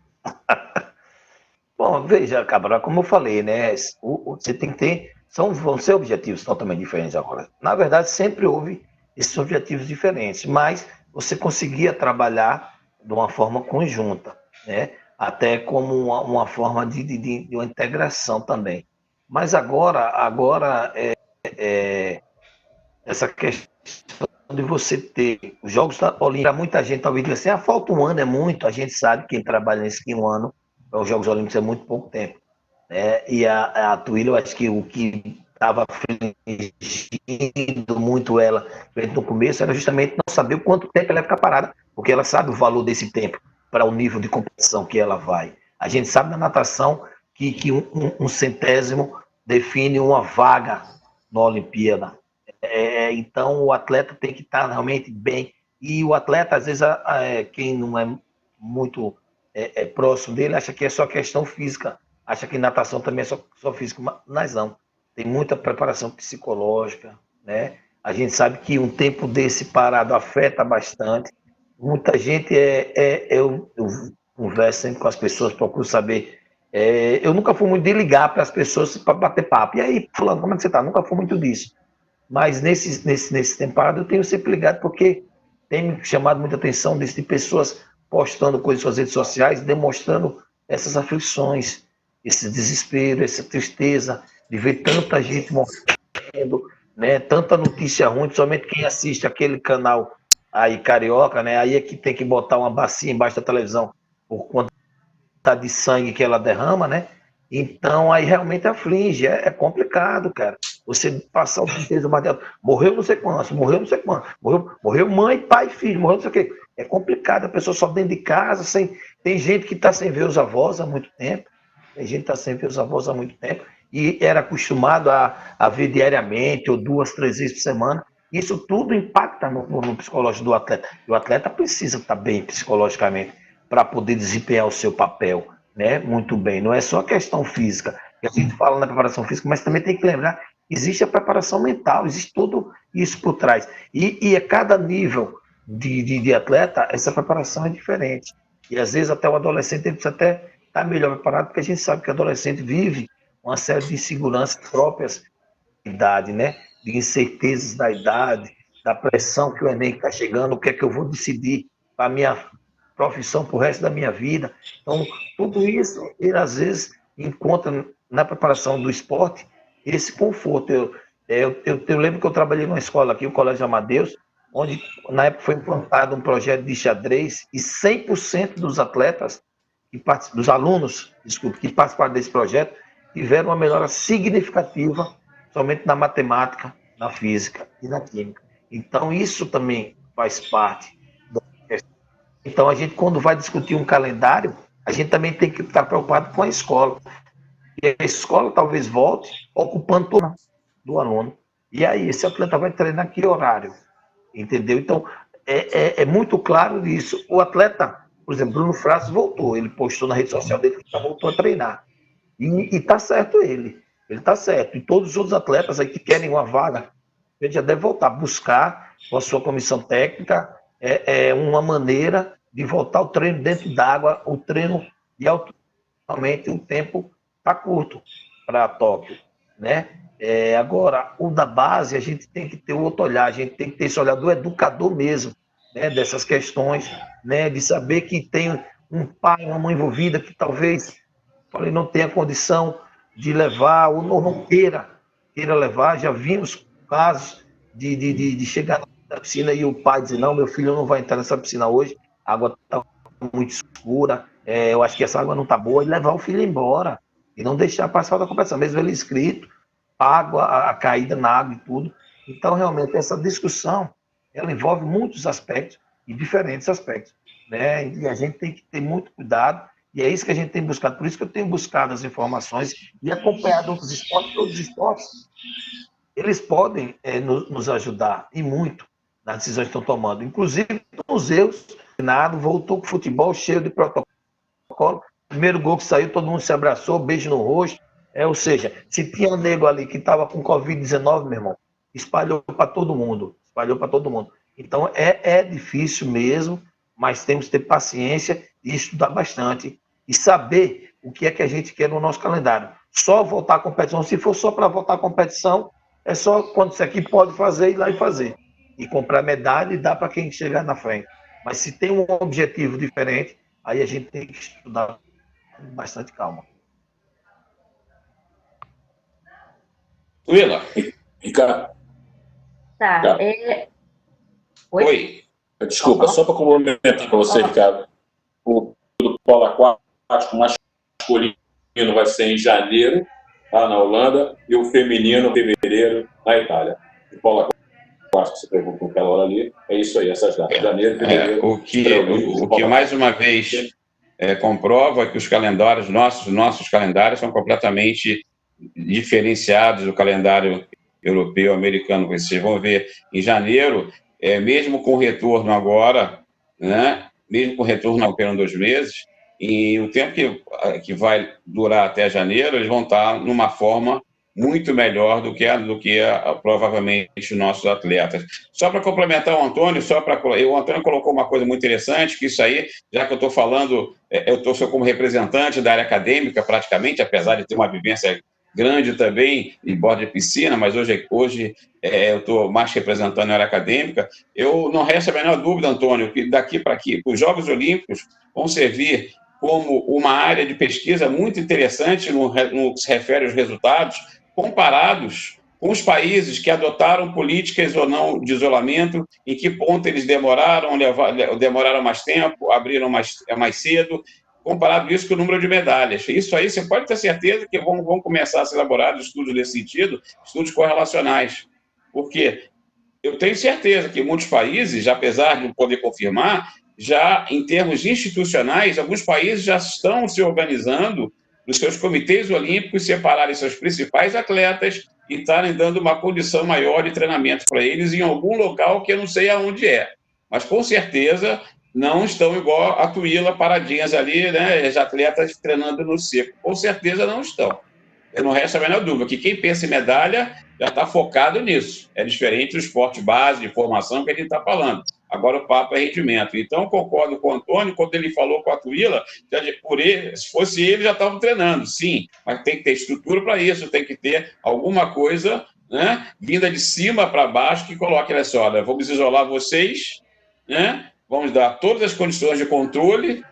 S4: Bom, veja, Cabral, como eu falei, né? Você tem que ter. Vão ser objetivos totalmente diferentes agora. Na verdade, sempre houve esses objetivos diferentes, mas você conseguia trabalhar de uma forma conjunta, né? Até como uma forma de uma integração também. Mas agora essa questão de você ter os Jogos Olímpicos, muita gente talvez diga assim, falta um ano, é muito, a gente sabe, quem trabalha nesse que um ano para os Jogos Olímpicos é muito pouco tempo. Né? E a Tuila, eu acho que o que estava afligindo muito ela no começo era justamente não saber o quanto tempo ela ia ficar parada, porque ela sabe o valor desse tempo para o nível de competição que ela vai. A gente sabe na natação que um centésimo define uma vaga na Olimpíada. Então o atleta tem que estar realmente bem. E o atleta, às vezes, quem não é muito próximo dele, acha que é só questão física, acha que natação também é só física, mas não. Tem muita preparação psicológica, né? A gente sabe que um tempo desse parado afeta bastante. Muita gente, eu converso sempre com as pessoas, procuro saber. Eu nunca fui muito de ligar para as pessoas para bater papo. E aí, fulano, como é que você está? Nunca fui muito disso. Mas nesse tempo parado eu tenho sempre ligado, porque tem me chamado muita atenção de pessoas postando coisas nas suas redes sociais, demonstrando essas aflições, esse desespero, essa tristeza de ver tanta gente morrendo, né? Tanta notícia ruim, somente quem assiste aquele canal aí carioca, né? Aí é que tem que botar uma bacia embaixo da televisão por conta de sangue que ela derrama, né? Então aí realmente aflige, é complicado, cara. Você passar o dia inteiro morreu não sei quantos, morreu não sei quantos, morreu mãe, pai, filho, morreu não sei o quê. É complicado, a pessoa só dentro de casa, tem gente que está sem ver os avós há muito tempo, e era acostumado a ver diariamente, ou 2, 3 vezes por semana. Isso tudo impacta no psicológico do atleta. E o atleta precisa estar bem psicologicamente para poder desempenhar o seu papel, né? Muito bem. Não é só a questão física, que a gente fala na preparação física, mas também tem que lembrar que existe a preparação mental, existe tudo isso por trás. E a cada nível de atleta, essa preparação é diferente. E às vezes até o adolescente ele precisa até estar melhor preparado, porque a gente sabe que o adolescente vive uma série de inseguranças próprias da idade, né? De incertezas da idade, da pressão que o Enem está chegando, o que é que eu vou decidir para a minha profissão para o resto da minha vida. Então, tudo isso, ele às vezes encontra na preparação do esporte esse conforto. Eu lembro que eu trabalhei numa escola aqui, o Colégio Amadeus, onde na época foi implantado um projeto de xadrez e 100% dos atletas, dos alunos, desculpe, que participaram desse projeto, tiveram uma melhora significativa somente na matemática, na física e na química. Então, isso também faz parte. Então, a gente, quando vai discutir um calendário, a gente também tem que estar preocupado com a escola. E a escola talvez volte ocupando todo do aluno. E aí, esse atleta vai treinar que horário? Entendeu? Então, é muito claro isso. O atleta, por exemplo, Bruno Fratos voltou, ele postou na rede social dele que já voltou a treinar. E tá certo ele tá certo. E todos os outros atletas aí que querem uma vaga, ele já deve voltar a buscar com a sua comissão técnica uma maneira de voltar o treino dentro d'água, o treino de alto. Realmente o tempo está curto para Tóquio, né? Agora, o da base, a gente tem que ter outro olhar, a gente tem que ter esse olhar do educador mesmo, né? Dessas questões, né? De saber que tem um pai, uma mãe envolvida que talvez não tenha condição de levar ou não queira levar. Já vimos casos de chegar na piscina e o pai dizer, não, meu filho não vai entrar nessa piscina hoje, a água está muito escura, eu acho que essa água não está boa, e levar o filho embora e não deixar passar da competição, mesmo ele inscrito, pago a caída na água e tudo. Então, realmente, essa discussão, ela envolve muitos aspectos e diferentes aspectos, né? E a gente tem que ter muito cuidado, e é isso que a gente tem buscado. Por isso que eu tenho buscado as informações e acompanhado outros esportes. Todos os esportes, eles podem nos ajudar, e muito, nas decisões que estão tomando. Inclusive, os museus, voltou com o futebol cheio de protocolo. Primeiro gol que saiu, todo mundo se abraçou, beijo no rosto. Ou seja, se tinha um nego ali que estava com Covid-19, meu irmão, espalhou para todo mundo. Espalhou para todo mundo. Então, é difícil mesmo, mas temos que ter paciência e estudar bastante. E saber o que é que a gente quer no nosso calendário. Só voltar à competição, se for só para voltar à competição, é só quando isso aqui pode fazer, ir lá e fazer. E comprar medalha e dar para quem chegar na frente. Mas se tem um objetivo diferente, aí a gente tem que estudar com bastante calma.
S5: Willa.
S6: Ricardo.
S3: Tá.
S5: Oi.
S6: Desculpa, só para complementar para você, Ricardo. O do polo aquático masculino vai ser em janeiro, lá na Holanda, e o feminino em fevereiro, na Itália. O polo aquático, você perguntou naquela hora ali, é isso aí, essas datas. Janeiro, fevereiro.
S5: O que mais uma vez comprova que os calendários, nossos calendários são completamente diferenciados do calendário europeu, americano. Vocês vão ver em janeiro, mesmo com o retorno agora, né? Mesmo com o retorno apenas 2 meses, e o tempo que vai durar até janeiro, eles vão estar numa forma muito melhor do que provavelmente os nossos atletas. Só para complementar o Antônio, o Antônio colocou uma coisa muito interessante, que isso aí, já que eu estou falando, eu sou como representante da área acadêmica praticamente, apesar de ter uma vivência grande também em borda de piscina, mas hoje eu estou mais representando a área acadêmica. Eu não resta a menor dúvida, Antônio, que daqui para aqui, os Jogos Olímpicos vão servir como uma área de pesquisa muito interessante no que se refere aos resultados, comparados com os países que adotaram políticas ou não de isolamento, em que ponto eles demoraram mais tempo, abriram mais cedo, comparado isso com o número de medalhas. Isso aí você pode ter certeza que vão começar a ser elaborados estudos nesse sentido, estudos correlacionais. Porque eu tenho certeza que muitos países, apesar de não poder confirmar, já em termos institucionais, alguns países já estão se organizando nos seus comitês olímpicos, separarem seus principais atletas e estarem dando uma condição maior de treinamento para eles em algum local que eu não sei aonde é. Mas, com certeza, não estão igual a Tuila, paradinhas ali, né, os atletas treinando no seco. Com certeza não estão. Não resta a menor dúvida que quem pensa em medalha já está focado nisso. É diferente do esporte base, de formação que a gente está falando. Agora o papo é rendimento. Então, concordo com o Antônio, quando ele falou com a Tuila, se fosse ele, já estavam treinando, sim, mas tem que ter estrutura para isso, tem que ter alguma coisa, né, vinda de cima para baixo que coloque nessa hora. Vamos isolar vocês, né, vamos dar todas as condições de controle,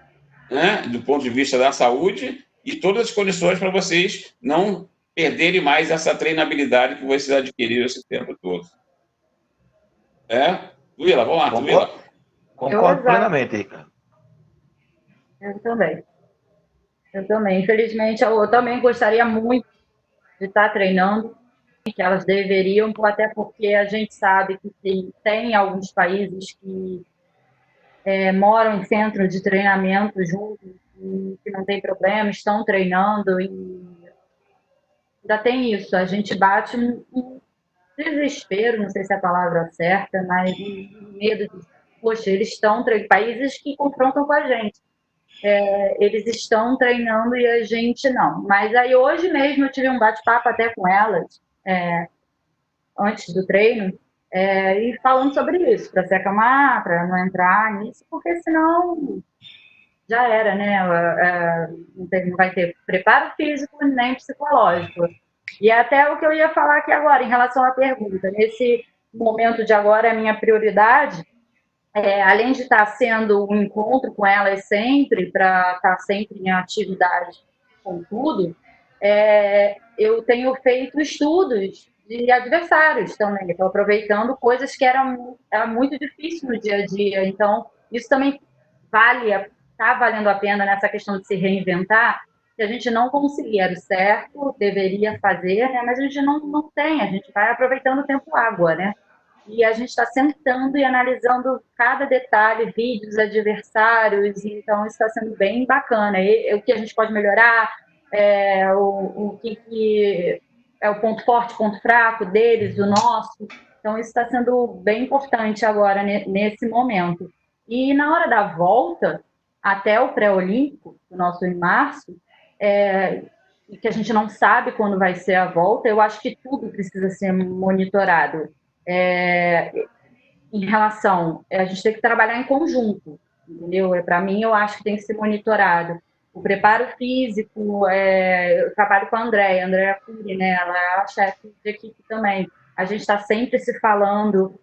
S5: né, do ponto de vista da saúde, e todas as condições para vocês não perderem mais essa treinabilidade que vocês adquiriram esse tempo todo. Tuila, vamos lá, Tuila.
S4: Concordo plenamente, Ricardo.
S3: Eu também. Infelizmente, eu também gostaria muito de estar treinando, que elas deveriam, até porque a gente sabe que tem alguns países que moram em centros de treinamento juntos, e que não tem problema, estão treinando, e ainda tem isso, a gente bate um desespero, não sei se é a palavra certa, mas um medo poxa, eles estão países que confrontam com a gente. Eles estão treinando e a gente não. Mas aí hoje mesmo eu tive um bate-papo até com elas, antes do treino, e falando sobre isso, para se acalmar, para não entrar nisso, porque senão já era, né? Não vai ter preparo físico nem psicológico. E até o que eu ia falar aqui agora, em relação à pergunta, nesse momento de agora, a minha prioridade, além de estar sendo um encontro com elas sempre, para estar sempre em atividade com tudo, eu tenho feito estudos de adversários também. Estou aproveitando coisas que era muito difícil no dia a dia. Então, isso também está valendo a pena nessa questão de se reinventar, que a gente não conseguia, era o certo, deveria fazer, né? Mas a gente não tem, a gente vai aproveitando o tempo água, né? E a gente está sentando e analisando cada detalhe, vídeos, adversários, então isso está sendo bem bacana. O que a gente pode melhorar, o que é o ponto forte, ponto fraco deles, do nosso. Então isso está sendo bem importante agora, nesse momento. E na hora da volta, até o pré-olímpico, o nosso em março, que a gente não sabe quando vai ser a volta, eu acho que tudo precisa ser monitorado. Em relação, a gente tem que trabalhar em conjunto, entendeu? Para mim, eu acho que tem que ser monitorado. O preparo físico, eu trabalho com a Andréa Cury, né? Ela é a chefe de equipe também. A gente está sempre se falando,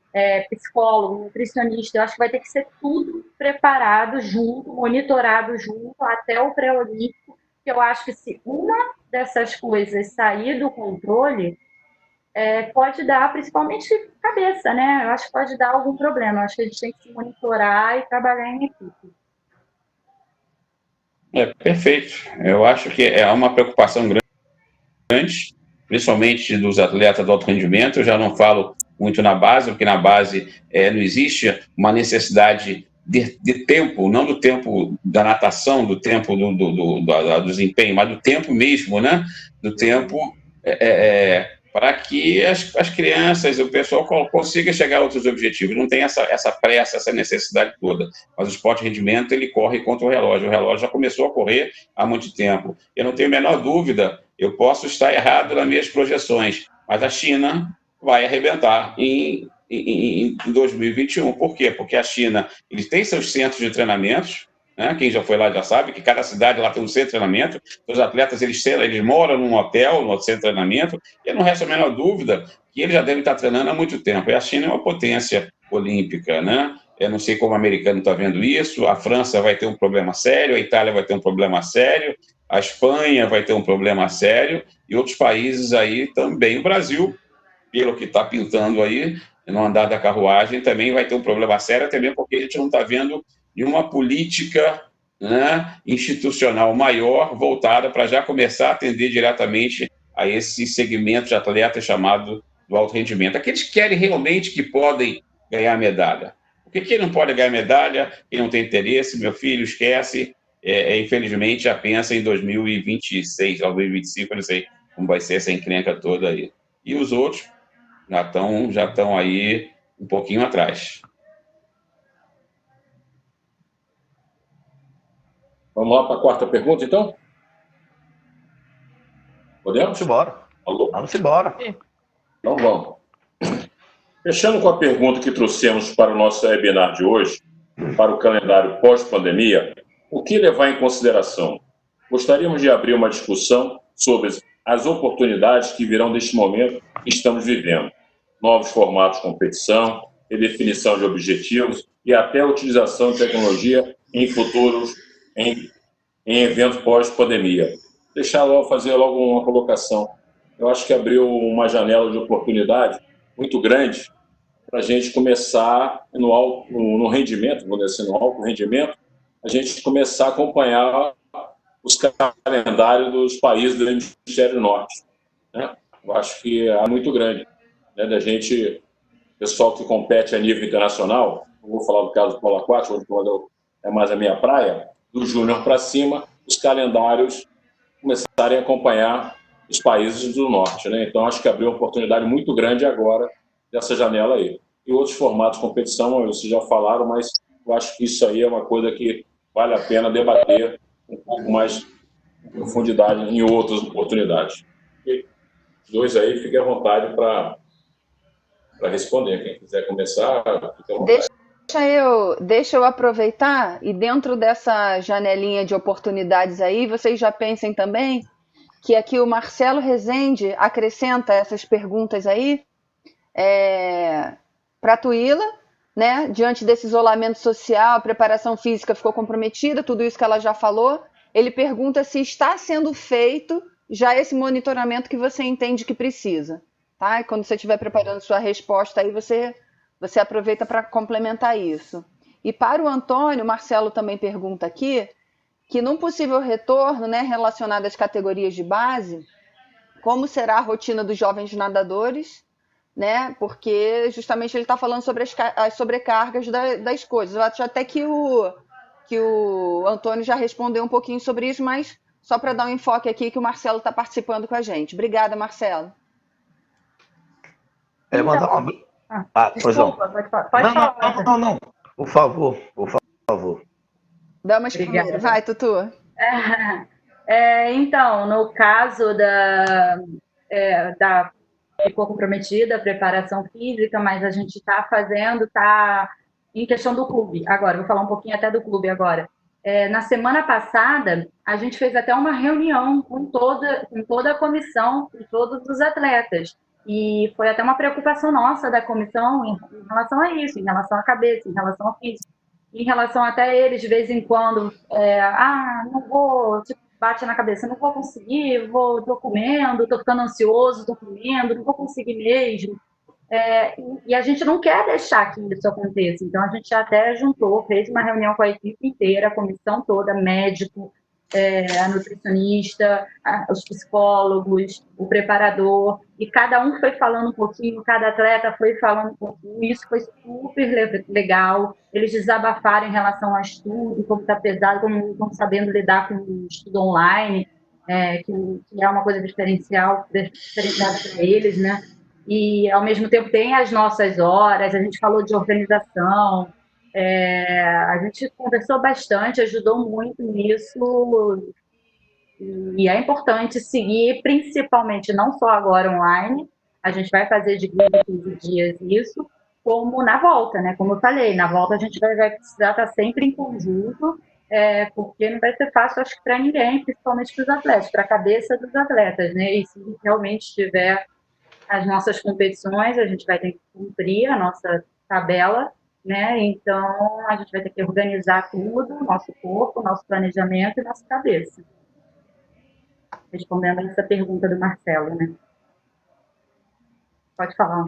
S3: psicólogo, nutricionista, eu acho que vai ter que ser tudo preparado junto, monitorado junto, até o pré-olímpico, que eu acho que se uma dessas coisas sair do controle, pode dar, principalmente cabeça, né? Eu acho que pode dar algum problema. Eu acho que a gente tem que se monitorar e trabalhar em equipe.
S5: Perfeito. Eu acho que é uma preocupação grande, principalmente dos atletas de alto rendimento. Eu já não falo muito na base, porque na base não existe uma necessidade de tempo, não do tempo da natação, do tempo do desempenho, mas do tempo mesmo, né? Do tempo para que as crianças, o pessoal consiga chegar a outros objetivos. Não tem essa pressa, essa necessidade toda. Mas o esporte de rendimento, ele corre contra o relógio. O relógio já começou a correr há muito tempo. Eu não tenho a menor dúvida, eu posso estar errado nas minhas projeções, mas a China vai arrebentar em 2021. Por quê? Porque a China, eles têm seus centros de treinamentos, né? Quem já foi lá já sabe que cada cidade lá tem um centro de treinamento. Os atletas eles moram num hotel, no centro de treinamento, e não resta a menor dúvida que eles já devem estar treinando há muito tempo. E a China é uma potência olímpica, né? Eu não sei como o americano está vendo isso. A França vai ter um problema sério, a Itália vai ter um problema sério, a Espanha vai ter um problema sério, e outros países aí também. O Brasil, pelo que está pintando aí, no andar da carruagem, também vai ter um problema sério, também porque a gente não está vendo nenhuma política, né, institucional maior voltada para já começar a atender diretamente a esse segmento de atletas chamado do alto rendimento. Aqueles que querem realmente que podem ganhar medalha. Porque quem não pode ganhar medalha, quem não tem interesse, meu filho, esquece, infelizmente já pensa em 2026, 2025, eu não sei como vai ser essa encrenca toda aí. E os outros já estão aí um pouquinho atrás.
S6: Vamos lá para a quarta pergunta, então? Podemos?
S4: Vamos embora.
S6: Alô?
S4: Vamos embora.
S6: Então vamos. Fechando com a pergunta que trouxemos para o nosso webinar de hoje, para o calendário pós-pandemia, o que levar em consideração? Gostaríamos de abrir uma discussão sobre as oportunidades que virão deste momento que estamos vivendo. Novos formatos de competição, redefinição de objetivos e até a utilização de tecnologia em futuros, em eventos pós-pandemia. Fazer logo uma colocação. Eu acho que abriu uma janela de oportunidade muito grande para a gente começar no rendimento, vamos dizer assim, no alto rendimento, a gente começar a acompanhar os calendários dos países do hemisfério norte, né? Eu acho que é muito grande, né, da gente, pessoal que compete a nível internacional, não vou falar do caso do polo aquático, onde é mais a minha praia, do júnior para cima, os calendários começarem a acompanhar os países do norte, né? Então, acho que abriu uma oportunidade muito grande agora dessa janela aí. e outros formatos de competição, vocês já falaram, mas eu acho que isso aí é uma coisa que vale a pena debater um pouco mais em profundidade em outras oportunidades. E os dois aí, fiquem à vontade para responder. Quem quiser começar, fique à vontade.
S1: Deixa eu aproveitar e dentro dessa janelinha de oportunidades aí, vocês já pensem também que aqui o Marcelo Rezende acrescenta essas perguntas aí para a Tuila, né? Diante desse isolamento social, a preparação física ficou comprometida, tudo isso que ela já falou. Ele pergunta se está sendo feito já esse monitoramento que você entende que precisa. Tá? E quando você estiver preparando sua resposta aí, você aproveita para complementar isso. E para o Antônio, o Marcelo também pergunta aqui que num possível retorno, né, relacionado às categorias de base, como será a rotina dos jovens nadadores, né? Porque justamente ele está falando sobre as sobrecargas das coisas. Eu acho até que o Antônio já respondeu um pouquinho sobre isso, mas só para dar um enfoque aqui que o Marcelo está participando com a gente. Obrigada, Marcelo.
S4: Mandar uma...
S3: Desculpa, pode falar.
S4: Não. Por favor.
S1: Dá uma primeiro. Vai, Tutu.
S3: Então, no caso ficou comprometida a preparação física, mas a gente está em questão do clube. Agora, vou falar um pouquinho até do clube agora. Na semana passada, a gente fez até uma reunião com toda a comissão, com todos os atletas. E foi até uma preocupação nossa da comissão em relação a isso, em relação à cabeça, em relação ao físico, em relação até eles, de vez em quando, não vou, bate na cabeça, não vou conseguir, tô comendo, tô ficando ansioso, tô comendo, não vou conseguir mesmo. E a gente não quer deixar que isso aconteça, então a gente até fez uma reunião com a equipe inteira, a comissão toda, médico, a nutricionista, os psicólogos, o preparador, e cada um foi falando um pouquinho, cada atleta foi falando um pouquinho, isso foi super legal, eles desabafaram em relação ao estudo, como está pesado, como não estão sabendo lidar com o estudo online, que é uma coisa diferenciada para eles, né? E, ao mesmo tempo, tem as nossas horas, a gente falou de organização, a gente conversou bastante, ajudou muito nisso, e é importante seguir, principalmente, não só agora online, a gente vai fazer de 15 dias isso, como na volta, né? Como eu falei, na volta a gente vai precisar estar sempre em conjunto, porque não vai ser fácil, acho que para ninguém, principalmente para os atletas, para a cabeça dos atletas, né? E se realmente tiver as nossas competições, a gente vai ter que cumprir a nossa tabela, né? Então, a gente vai ter que organizar tudo, nosso corpo, nosso planejamento e nossa cabeça. Respondendo a essa pergunta do Marcelo, né? Pode falar.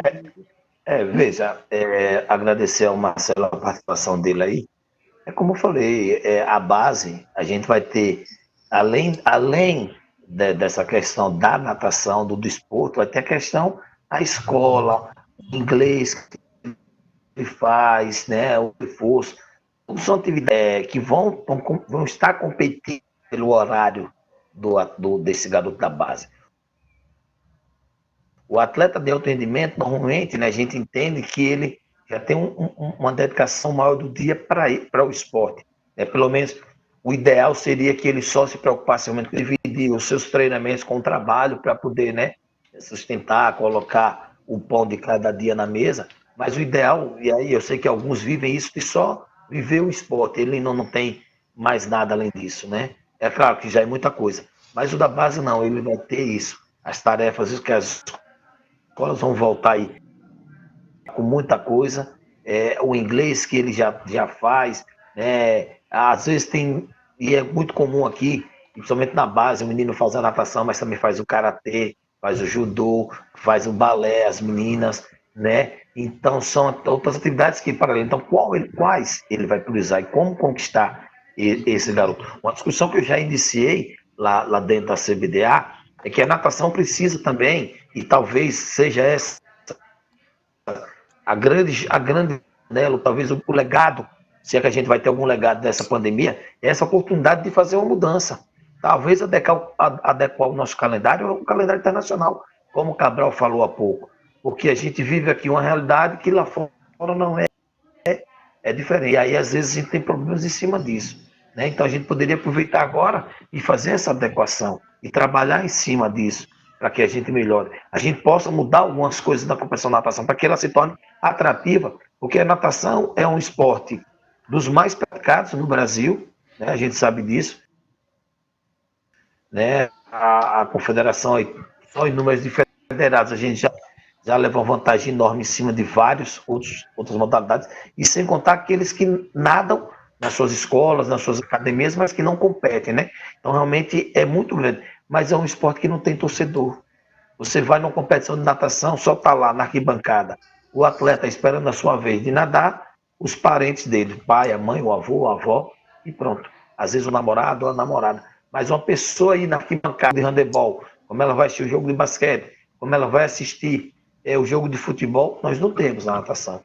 S4: Veja, agradecer ao Marcelo a participação dele aí. Como eu falei, a base, a gente vai ter, além dessa questão da natação, do desporto, vai ter a questão da escola, inglês que ele faz, né, o reforço. São atividades que vão estar competindo pelo horário desse garoto da base. O atleta de alto rendimento, normalmente, né, a gente entende que ele já tem uma dedicação maior do dia para o esporte. Pelo menos o ideal seria que ele só se preocupasse realmente com dividir os seus treinamentos com o trabalho para poder, né, sustentar, colocar o pão de cada dia na mesa. Mas o ideal, e aí eu sei que alguns vivem isso, de só viver o esporte. Ele não tem mais nada além disso, né? É claro que já é muita coisa. Mas o da base não, ele vai ter isso. As tarefas que as escolas vão voltar aí com muita coisa. O inglês que ele já faz, né? Às vezes tem, e é muito comum aqui, principalmente na base, o menino faz a natação, mas também faz o karatê, faz o judô, faz o balé, as meninas, né? Então são outras atividades que para ele. Então quais ele vai priorizar e como conquistar esse garoto? Uma discussão que eu já iniciei lá dentro da CBDA é que a natação precisa também, e talvez seja essa a grande talvez o legado, se é que a gente vai ter algum legado dessa pandemia, é essa oportunidade de fazer uma mudança. Talvez adequar o nosso calendário ao calendário internacional, como o Cabral falou há pouco. Porque a gente vive aqui uma realidade que lá fora fora não é diferente. E aí, às vezes, a gente tem problemas em cima disso, né? Então, a gente poderia aproveitar agora e fazer essa adequação e trabalhar em cima disso para que a gente melhore. A gente possa mudar algumas coisas na competição de natação para que ela se torne atrativa, porque a natação é um esporte dos mais praticados no Brasil, né? A gente sabe disso, né? A confederação, só em números de federados, a gente já leva uma vantagem enorme em cima de várias outras modalidades, e sem contar aqueles que nadam nas suas escolas, nas suas academias, mas que não competem, né? Então, realmente, é muito grande. Mas é um esporte que não tem torcedor. Você vai numa competição de natação, só está lá na arquibancada, o atleta esperando a sua vez de nadar, os parentes dele, o pai, a mãe, o avô, a avó, e pronto. Às vezes o namorado ou a namorada. Mas uma pessoa aí na arquibancada de handebol, como ela vai assistir o jogo de basquete, como ela vai assistir o jogo de futebol, nós não temos na natação.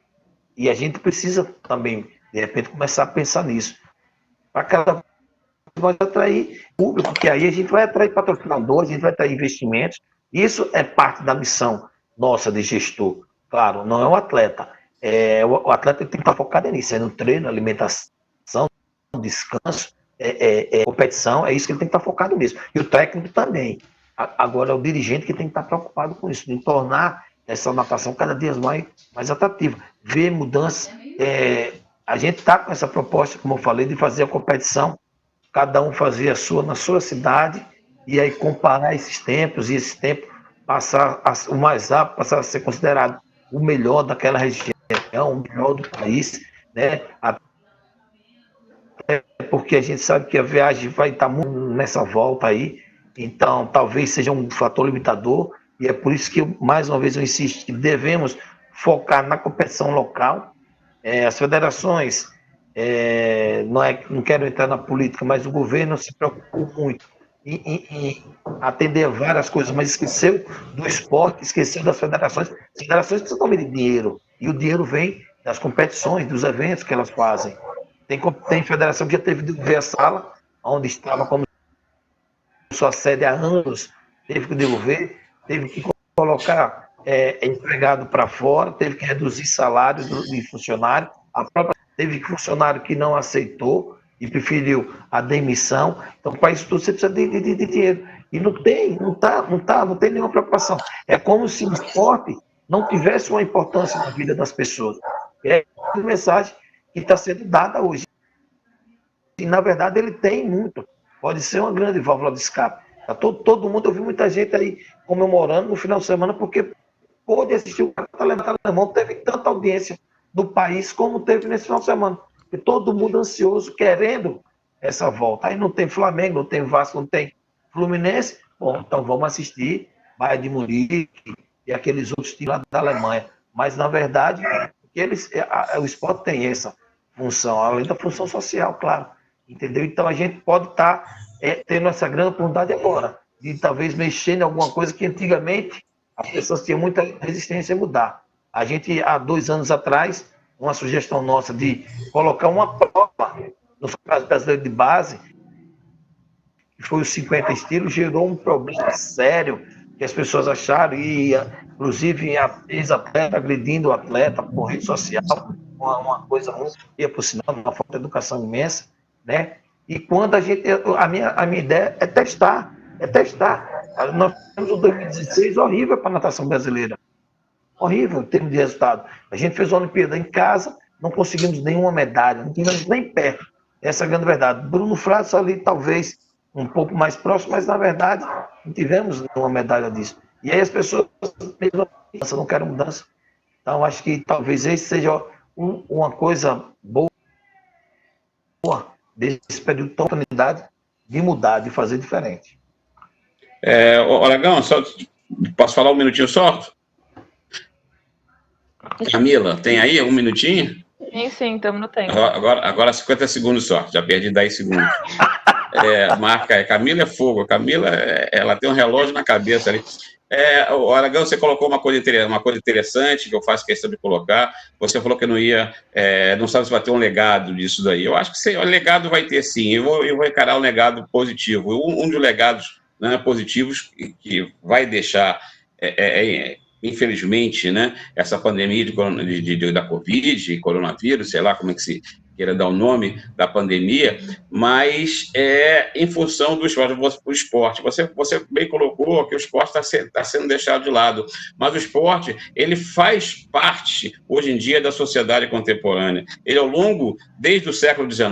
S4: E a gente precisa também, de repente, começar a pensar nisso. Para cada vez mais atrair público, porque aí a gente vai atrair patrocinadores, a gente vai atrair investimentos. Isso é parte da missão nossa de gestor. Claro, não é um atleta. O atleta tem que estar focado nisso, no treino, alimentação, descanso, competição, é isso que ele tem que estar focado mesmo. E o técnico também. Agora, é o dirigente que tem que estar preocupado com isso, em tornar essa natação cada dia mais atrativa. Ver mudanças. A gente está com essa proposta, como eu falei, de fazer a competição, cada um fazer a sua na sua cidade, e aí comparar esses tempos, e esse tempo passar o mais rápido, passar a ser considerado o melhor daquela região, o melhor do país, né? Até porque a gente sabe que a viagem vai estar muito nessa volta aí, então talvez seja um fator limitador, e é por isso que, mais uma vez, eu insisto que devemos focar na competição local. As federações, não quero entrar na política, mas o governo se preocupou muito em atender várias coisas, mas esqueceu do esporte, esqueceu das federações. As federações precisam também de dinheiro, e o dinheiro vem das competições, dos eventos que elas fazem. Tem federação que já teve de ver a sala, onde estava como sua sede há anos, teve que devolver, teve que colocar empregado para fora, teve que reduzir salário de funcionário, teve funcionário que não aceitou e preferiu a demissão. Então, para isso tudo você precisa de dinheiro. E não tem nenhuma preocupação. É como se o esporte não tivesse uma importância na vida das pessoas. É a mensagem que está sendo dada hoje. E, na verdade, ele tem muito. Pode ser uma grande válvula de escape. Tá todo mundo, eu vi muita gente aí comemorando no final de semana, porque pôde assistir o Campeonato Alemão, teve tanta audiência do país como teve nesse final de semana. E todo mundo ansioso, querendo essa volta. Aí não tem Flamengo, não tem Vasco, não tem Fluminense. Bom, então vamos assistir Bayern de Munique e aqueles outros times lá da Alemanha. Mas, na verdade, o esporte tem essa função, além da função social, claro. Entendeu? Então a gente pode estar tendo essa grande oportunidade agora, de talvez mexer em alguma coisa que antigamente as pessoas tinham muita resistência a mudar. A gente, há 2 anos atrás, uma sugestão nossa de colocar uma prova nos Campeonatos Brasileiros de base, que foi os 50 estilos, gerou um problema sério, que as pessoas acharam, e inclusive a ex-atleta agredindo o atleta por rede social, uma coisa muito, por sinal, uma falta de educação imensa, né? E quando a minha ideia é testar. Nós temos o 2016 horrível para a natação brasileira. Horrível em termos de resultado. A gente fez a Olimpíada em casa, não conseguimos nenhuma medalha, não tivemos nem perto. Essa é a grande verdade. Bruno Fratos ali, talvez, um pouco mais próximo, mas na verdade não tivemos nenhuma medalha disso. E aí as pessoas não querem mudança. Então acho que talvez esse seja uma coisa boa desse período de oportunidade de mudar, de fazer diferente.
S5: Aragão, só posso falar um minutinho só? Camila, tem aí um minutinho?
S2: Sim, estamos no tempo.
S5: Agora 50 segundos só, já perdi 10 segundos. Marca, Camila é fogo, a Camila, ela tem um relógio na cabeça ali. Aragão, você colocou uma coisa interessante, que eu faço questão de colocar. Você falou que não sabe se vai ter um legado disso daí. Eu acho que o legado vai ter sim, eu vou encarar um legado positivo. Um dos legados positivos que vai deixar infelizmente, né, essa pandemia da Covid, coronavírus, sei lá como é que se queira dar o nome da pandemia, mas em função do esporte. Você bem colocou que o esporte está sendo deixado de lado, mas o esporte, ele faz parte, hoje em dia, da sociedade contemporânea. Ele, ao longo, desde o século XIX,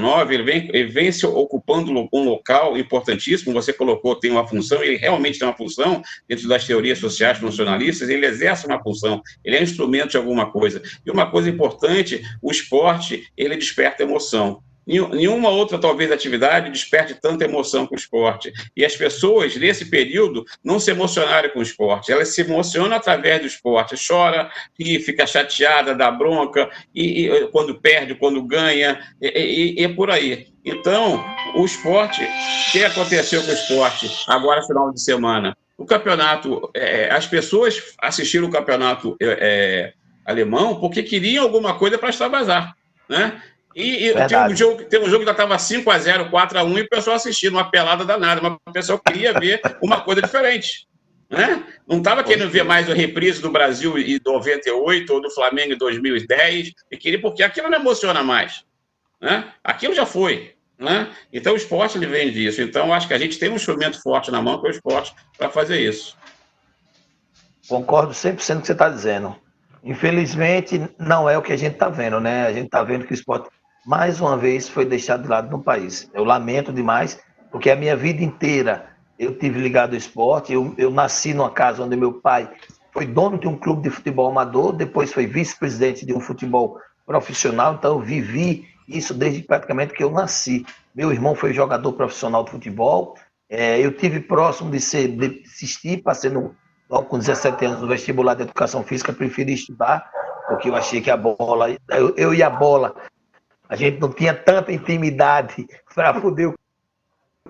S5: ele vem se ocupando um local importantíssimo, você colocou, tem uma função, ele realmente tem uma função, dentro das teorias sociais funcionalistas, ele exerce uma função, ele é instrumento de alguma coisa. E uma coisa importante, o esporte, ele desperta emoção. Nenhuma outra, talvez, atividade desperte tanta emoção com o esporte. E as pessoas, nesse período, não se emocionaram com o esporte. Elas se emocionam através do esporte. Chora, e fica chateada, dá bronca, e quando perde, quando ganha, e por aí. Então, o esporte, o que aconteceu com o esporte agora, final de semana? O campeonato, as pessoas assistiram o campeonato alemão porque queriam alguma coisa para extravasar, né? E tem um jogo que já estava 5-0, 4-1, e o pessoal assistindo, uma pelada danada, mas o pessoal queria ver uma coisa diferente, né? Não estava querendo ver mais a reprise do Brasil em 98 ou do Flamengo em 2010, e queria, porque aquilo não emociona mais, né? Aquilo já foi, né? Então o esporte, ele vem disso. Então acho que a gente tem um instrumento forte na mão, que é o esporte, para fazer isso.
S4: Concordo 100% com o que você está dizendo. Infelizmente, não é o que a gente está vendo, né? A gente está vendo que o esporte, mais uma vez, foi deixado de lado no país. Eu lamento demais, porque a minha vida inteira eu tive ligado ao esporte. Eu nasci numa casa onde meu pai foi dono de um clube de futebol amador, depois foi vice-presidente de um futebol profissional, então eu vivi isso desde praticamente que eu nasci. Meu irmão foi jogador profissional de futebol, eu tive próximo de assistir, passei logo com 17 anos no vestibular de educação física, preferi estudar, porque eu achei que a bola, eu e a bola, a gente não tinha tanta intimidade para poder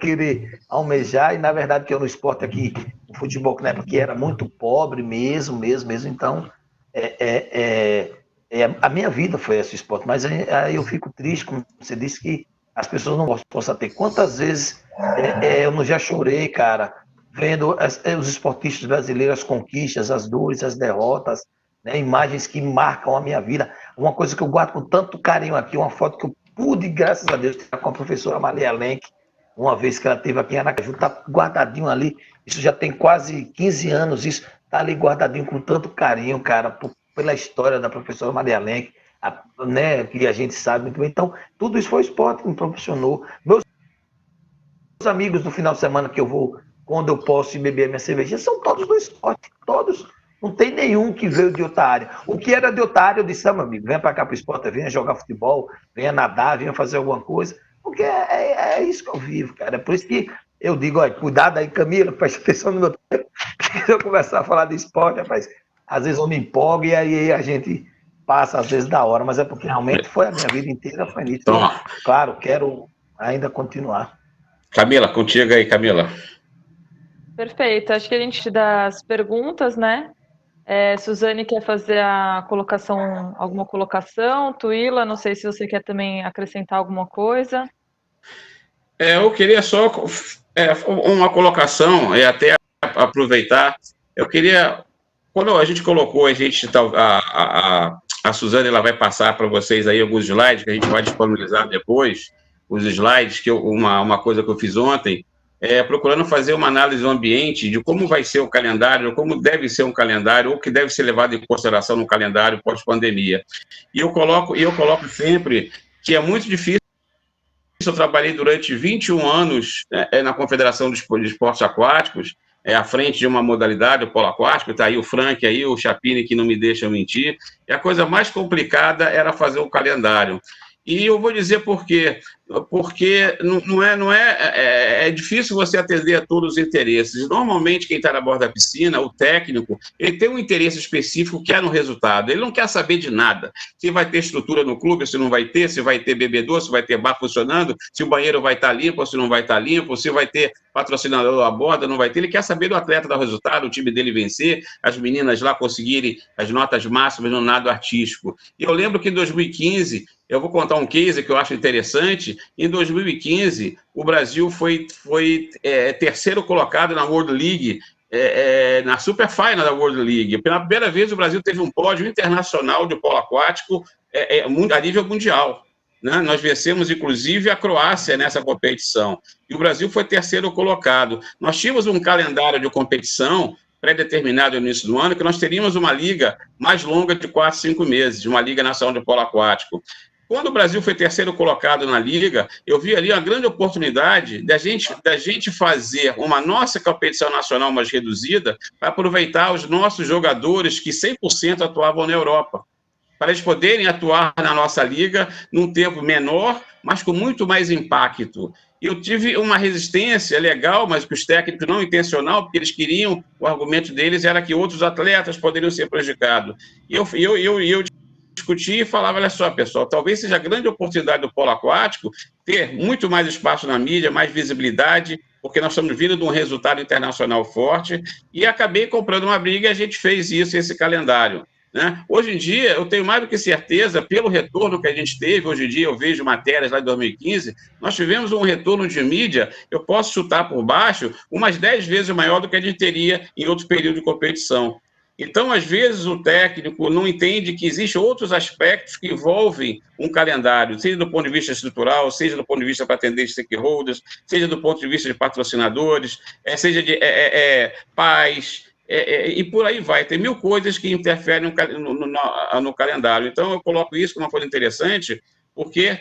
S4: querer almejar, e na verdade que eu no esporte aqui, o futebol que na época era muito pobre mesmo, então a minha vida foi esse esporte, mas aí eu fico triste, como você disse, que as pessoas não possam ter. Quantas vezes eu não já chorei, cara, vendo os esportistas brasileiros, as conquistas, as dores, as derrotas, né, imagens que marcam a minha vida. Uma coisa que eu guardo com tanto carinho aqui, uma foto que eu pude, graças a Deus, com a professora Maria Lenk, uma vez que ela esteve aqui em Aracaju, está guardadinho ali, isso já tem quase 15 anos, isso está ali guardadinho com tanto carinho, cara, pela história da professora Maria Lenk, né, que a gente sabe muito bem. Então, tudo isso foi esporte que me proporcionou. Meus amigos do final de semana que eu vou, quando eu posso ir beber a minha cerveja, são todos do esporte, todos. Não tem nenhum que veio de outra área. O que era de outra área, eu disse, meu amigo, venha para cá para o esporte, venha jogar futebol, venha nadar, venha fazer alguma coisa, porque é isso que eu vivo, cara. É por isso que eu digo, olha, cuidado aí, Camila, preste atenção no meu tempo, se eu começar a falar de esporte, rapaz, às vezes eu me empolgo e aí a gente passa, às vezes, da hora, mas é porque realmente foi a minha vida inteira, foi nisso. Então, claro, quero ainda continuar.
S5: Camila, contigo aí, Camila.
S2: Perfeito, acho que a gente dá as perguntas, né? Suzane quer fazer alguma colocação, Tuila, não sei se você quer também acrescentar alguma coisa.
S5: Eu queria só uma colocação, e até aproveitar, eu queria, quando a gente colocou, a Suzane, ela vai passar para vocês aí alguns slides, que a gente vai disponibilizar depois, os slides, que uma coisa que eu fiz ontem, procurando fazer uma análise do ambiente, de como vai ser o calendário, como deve ser um calendário, ou que deve ser levado em consideração no calendário pós-pandemia. E eu coloco sempre que é muito difícil. Eu trabalhei durante 21 anos na Confederação de Esportes Aquáticos, à frente de uma modalidade, o polo aquático, está aí o Frank, aí, o Chapini, que não me deixa mentir, e a coisa mais complicada era fazer o calendário. E eu vou dizer por quê. Porque é difícil você atender a todos os interesses. Normalmente, quem está na borda da piscina, o técnico, ele tem um interesse específico que é no resultado. Ele não quer saber de nada. Se vai ter estrutura no clube, se não vai ter, se vai ter bebedor, se vai ter bar funcionando, se o banheiro vai estar limpo ou se não vai estar limpo, se vai ter patrocinador à borda, não vai ter. Ele quer saber do atleta, dar o resultado, o time dele vencer, as meninas lá conseguirem as notas máximas no nado artístico. E eu lembro que em 2015, eu vou contar um case que eu acho interessante. Em 2015, o Brasil foi terceiro colocado na World League na Super Final da World League. Pela primeira vez, o Brasil teve um pódio internacional de polo aquático a nível mundial. Né? Nós vencemos, inclusive, a Croácia nessa competição. E o Brasil foi terceiro colocado. Nós tínhamos um calendário de competição pré-determinado no início do ano, que nós teríamos uma liga mais longa de 4, 5 meses, uma Liga Nacional de Polo Aquático. Quando o Brasil foi terceiro colocado na Liga, eu vi ali uma grande oportunidade da gente fazer uma nossa competição nacional mais reduzida para aproveitar os nossos jogadores que 100% atuavam na Europa, para eles poderem atuar na nossa Liga num tempo menor, mas com muito mais impacto. Eu tive uma resistência legal, mas que os técnicos não intencional, porque eles queriam, o argumento deles era que outros atletas poderiam ser prejudicados. E eu discutia e falava, olha só, pessoal, talvez seja a grande oportunidade do polo aquático ter muito mais espaço na mídia, mais visibilidade, porque nós estamos vindo de um resultado internacional forte, e acabei comprando uma briga e a gente fez isso, esse calendário. Né? Hoje em dia, eu tenho mais do que certeza, pelo retorno que a gente teve, hoje em dia eu vejo matérias lá de 2015, nós tivemos um retorno de mídia, eu posso chutar por baixo, umas 10 vezes maior do que a gente teria em outro período de competição. Então, às vezes, o técnico não entende que existem outros aspectos que envolvem um calendário, seja do ponto de vista estrutural, seja do ponto de vista para atender stakeholders, seja do ponto de vista de patrocinadores, seja de pais, e por aí vai. Tem 1000 coisas que interferem no calendário. Então, eu coloco isso como uma coisa interessante, porque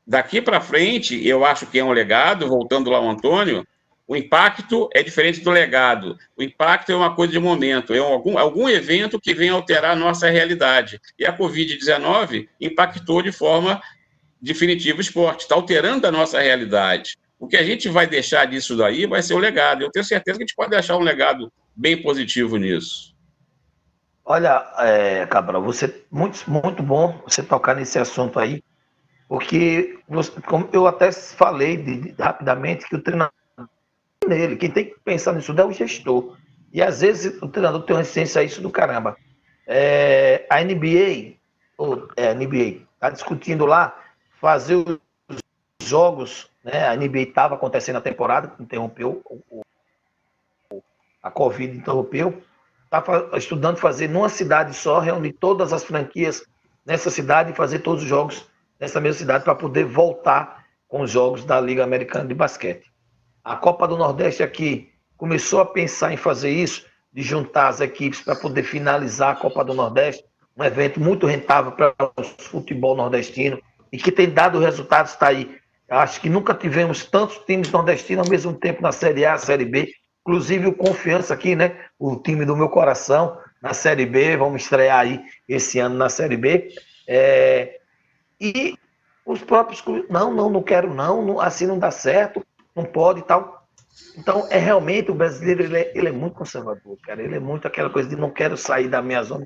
S5: daqui para frente, eu acho que é um legado, voltando lá ao Antônio, o impacto é diferente do legado. O impacto é uma coisa de momento, é algum evento que vem alterar a nossa realidade. E a Covid-19 impactou de forma definitiva o esporte, está alterando a nossa realidade. O que a gente vai deixar disso daí vai ser o legado. Eu tenho certeza que a gente pode deixar um legado bem positivo nisso.
S4: Olha, Cabral, muito bom você tocar nesse assunto aí, porque, como eu até falei rapidamente, que o treinador nele, quem tem que pensar nisso é o gestor. E às vezes o treinador tem uma resistência a isso do caramba. A NBA está discutindo lá fazer os jogos, né? A NBA estava acontecendo a temporada, interrompeu, a Covid interrompeu, está estudando fazer numa cidade só, reunir todas as franquias nessa cidade e fazer todos os jogos nessa mesma cidade para poder voltar com os jogos da Liga Americana de Basquete. A Copa do Nordeste aqui começou a pensar em fazer isso, de juntar as equipes para poder finalizar a Copa do Nordeste, um evento muito rentável para o futebol nordestino e que tem dado resultados, está aí. Eu acho que nunca tivemos tantos times nordestinos ao mesmo tempo na Série A, Série B, inclusive o Confiança aqui, né? O time do meu coração na Série B, vamos estrear aí esse ano na Série B. E os próprios clubes, não quero não, assim não dá certo, não pode e tal. Então, realmente, o brasileiro, ele é muito conservador, cara. Ele é muito aquela coisa de não quero sair da minha zona,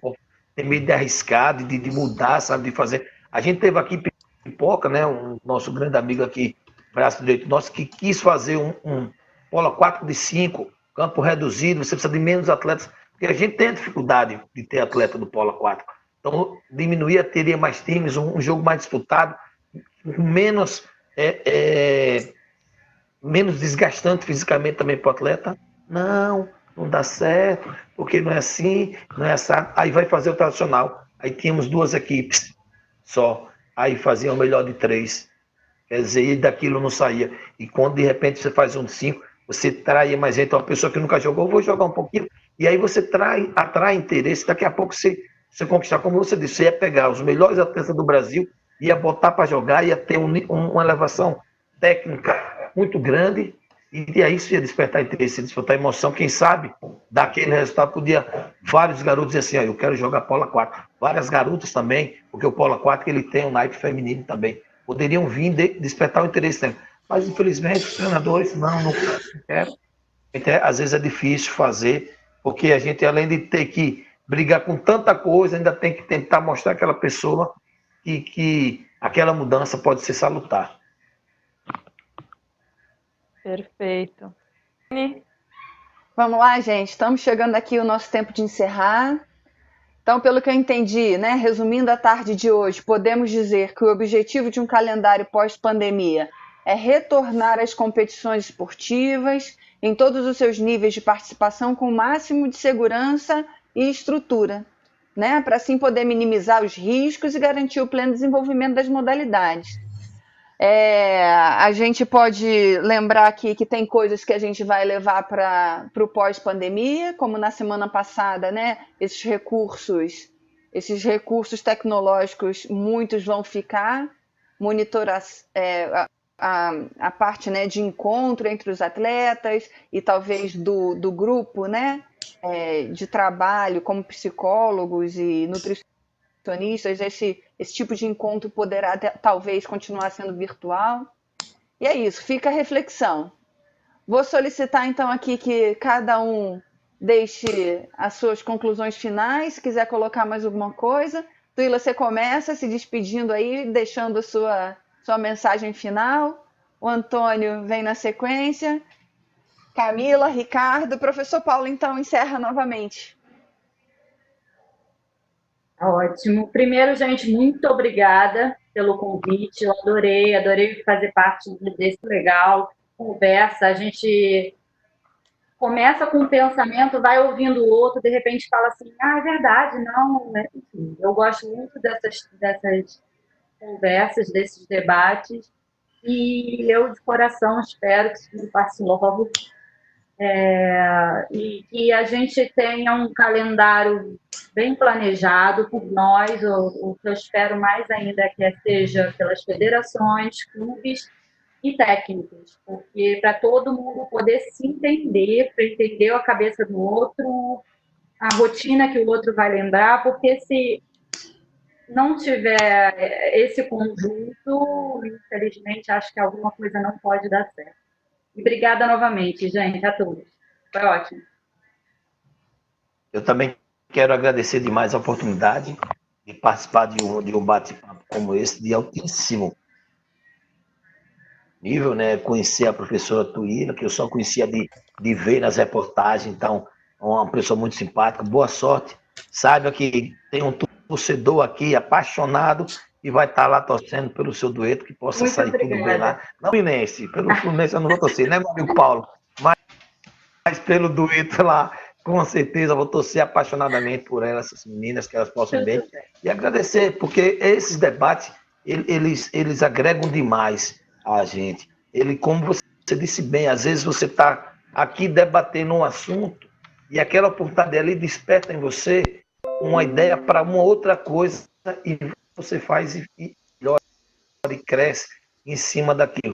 S4: ter medo de arriscar, de mudar, sabe, de fazer. A gente teve aqui Pipoca, né, um nosso grande amigo aqui, braço direito nosso, que quis fazer um polo aquático de 5, campo reduzido, você precisa de menos atletas, porque a gente tem a dificuldade de ter atleta do polo aquático. Então, teria mais times, um jogo mais disputado, menos desgastante fisicamente também para o atleta. Não dá certo, porque não é assim, não é assado. Aí vai fazer o tradicional. Aí tínhamos 2 equipes só. Aí fazia o melhor de 3. Quer dizer, e daquilo não saía. E quando de repente você faz um de 5, você trai mais gente. Uma pessoa que nunca jogou, vou jogar um pouquinho. E aí você atrai interesse. Daqui a pouco você conquistar, como você disse, você ia pegar os melhores atletas do Brasil, ia botar para jogar, ia ter uma elevação técnica muito grande, e aí isso ia despertar interesse, despertar emoção. Quem sabe, daquele resultado, podia vários garotos dizer assim, eu quero jogar polo aquático. Várias garotas também, porque o polo aquático ele tem um naipe feminino também. Poderiam vir despertar o interesse também. Mas, infelizmente, os treinadores, não querem. Então, às vezes é difícil fazer, porque a gente, além de ter que brigar com tanta coisa, ainda tem que tentar mostrar àquela pessoa que aquela mudança pode ser salutar.
S2: Perfeito.
S1: Vamos lá, gente. Estamos chegando aqui o nosso tempo de encerrar. Então, pelo que eu entendi, né, resumindo a tarde de hoje, podemos dizer que o objetivo de um calendário pós-pandemia é retornar às competições esportivas, em todos os seus níveis de participação com o máximo de segurança e estrutura, né, para assim poder minimizar os riscos e garantir o pleno desenvolvimento das modalidades. A gente pode lembrar aqui que tem coisas que a gente vai levar para o pós-pandemia, como na semana passada, né, esses recursos tecnológicos, muitos vão ficar, monitorar a parte, né, de encontro entre os atletas e talvez do grupo, né, de trabalho, como psicólogos e nutricionistas, esse tipo de encontro poderá talvez continuar sendo virtual. E é isso, fica a reflexão. Vou solicitar então aqui que cada um deixe as suas conclusões finais, se quiser colocar mais alguma coisa. Tuila, você começa se despedindo aí, deixando a sua mensagem final. O Antônio vem na sequência. Camila, Ricardo, professor Paulo, então, encerra novamente.
S3: Ótimo. Primeiro, gente, muito obrigada pelo convite. Eu adorei fazer parte desse legal conversa. A gente começa com um pensamento, vai ouvindo o outro, de repente fala assim, é verdade, não. Enfim, eu gosto muito dessas conversas, desses debates, e eu de coração espero que isso passe logo, e que a gente tenha um calendário bem planejado por nós. O que eu espero mais ainda é que seja pelas federações, clubes e técnicos, porque para todo mundo poder se entender, para entender a cabeça do outro, a rotina que o outro vai lembrar, porque se não tiver esse conjunto, infelizmente, acho que alguma coisa não pode dar certo. E obrigada novamente, gente, a todos. Foi ótimo.
S4: Eu também quero agradecer demais a oportunidade de participar de um bate-papo como esse, de altíssimo nível, né? Conhecer a professora Tuila, que eu só conhecia de ver nas reportagens, então, é uma pessoa muito simpática. Boa sorte. Saiba que tem um torcedor aqui apaixonado e vai estar lá torcendo pelo seu dueto, que possa muito sair obrigada. Tudo bem lá. Não, Fluminense, pelo Fluminense eu não vou torcer, né, meu amigo Paulo? Mas pelo dueto lá, com certeza vou torcer apaixonadamente por elas, essas meninas, que elas possam bem. E agradecer, porque esses debates, eles agregam demais a gente. Como você disse bem, às vezes você está aqui debatendo um assunto e aquela oportunidade ali desperta em você uma ideia para uma outra coisa e você faz e melhora e cresce em cima daquilo.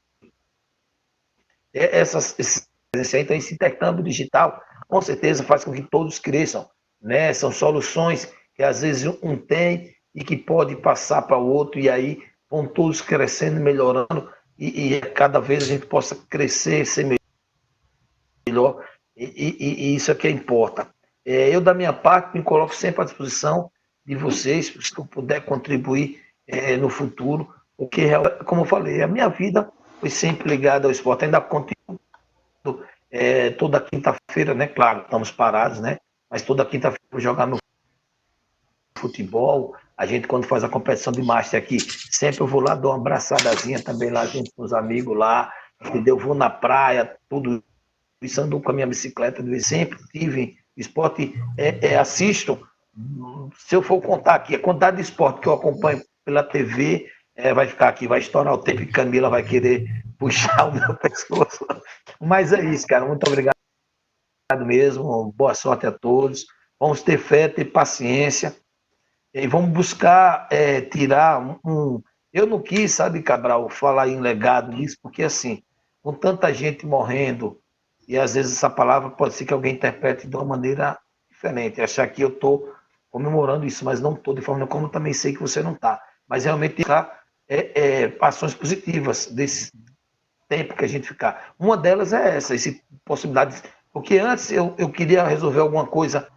S4: Então, esse intercâmbio digital, com certeza, faz com que todos cresçam, né? São soluções que às vezes um tem e que pode passar para o outro, e aí vão todos crescendo, melhorando, e cada vez a gente possa crescer, ser melhor, e isso é que importa. Eu, da minha parte, me coloco sempre à disposição de vocês, se eu puder contribuir no futuro, porque, como eu falei, a minha vida foi sempre ligada ao esporte, ainda continuo toda quinta-feira, né? Claro, estamos parados, né? Mas toda quinta-feira vou jogar no futebol. A gente, quando faz a competição de Master aqui, sempre eu vou lá, dou uma abraçadazinha também lá junto com os amigos lá, entendeu? Vou na praia, tudo isso, ando com a minha bicicleta, sempre tive esporte, assisto. Se eu for contar aqui, a quantidade de esporte que eu acompanho pela TV, vai ficar aqui, vai estourar o tempo e Camila vai querer puxar o meu pescoço. Mas é isso, cara. Muito obrigado mesmo. Boa sorte a todos. Vamos ter fé, ter paciência. E vamos buscar tirar Eu não quis, sabe, Cabral, falar em legado disso, porque assim, com tanta gente morrendo, e às vezes essa palavra pode ser que alguém interprete de uma maneira diferente, achar que eu estou comemorando isso, mas não estou de forma como eu também sei que você não está. Mas realmente ficar ações positivas desse tempo que a gente ficar. Uma delas é essa possibilidade, porque antes eu queria resolver alguma coisa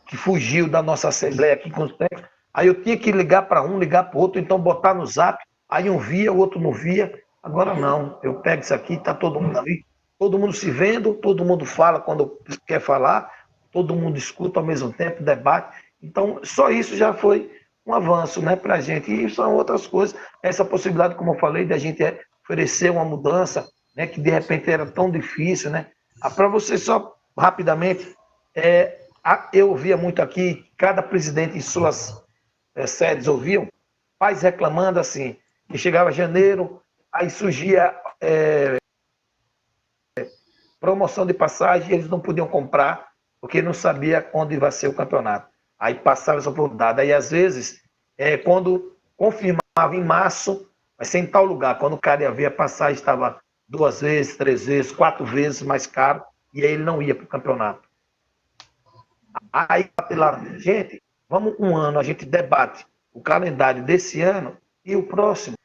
S4: que fugiu da nossa assembleia aqui com os técnicos, aí eu tinha que ligar para um, ligar para o outro, então botar no zap, aí um via, o outro não via. Agora não, eu pego isso aqui, está todo mundo ali, todo mundo se vendo, todo mundo fala quando quer falar, todo mundo escuta ao mesmo tempo, debate. Então, só isso já foi um avanço, né, para a gente. E são outras coisas, essa possibilidade, como eu falei, de a gente oferecer uma mudança, né, que de repente era tão difícil, né? Para você só rapidamente, eu ouvia muito aqui, cada presidente em suas sedes ouviam, pais reclamando assim, que chegava janeiro, aí surgia promoção de passagem, eles não podiam comprar, porque não sabia onde vai ser o campeonato. Aí passava essa oportunidade. Aí, às vezes, quando confirmava em março, vai ser em tal lugar, quando o cara ia ver a passagem, estava 2 vezes, 3 vezes, 4 vezes mais caro, e aí ele não ia para o campeonato. Aí, lá, gente, vamos um ano, a gente debate o calendário desse ano e o próximo.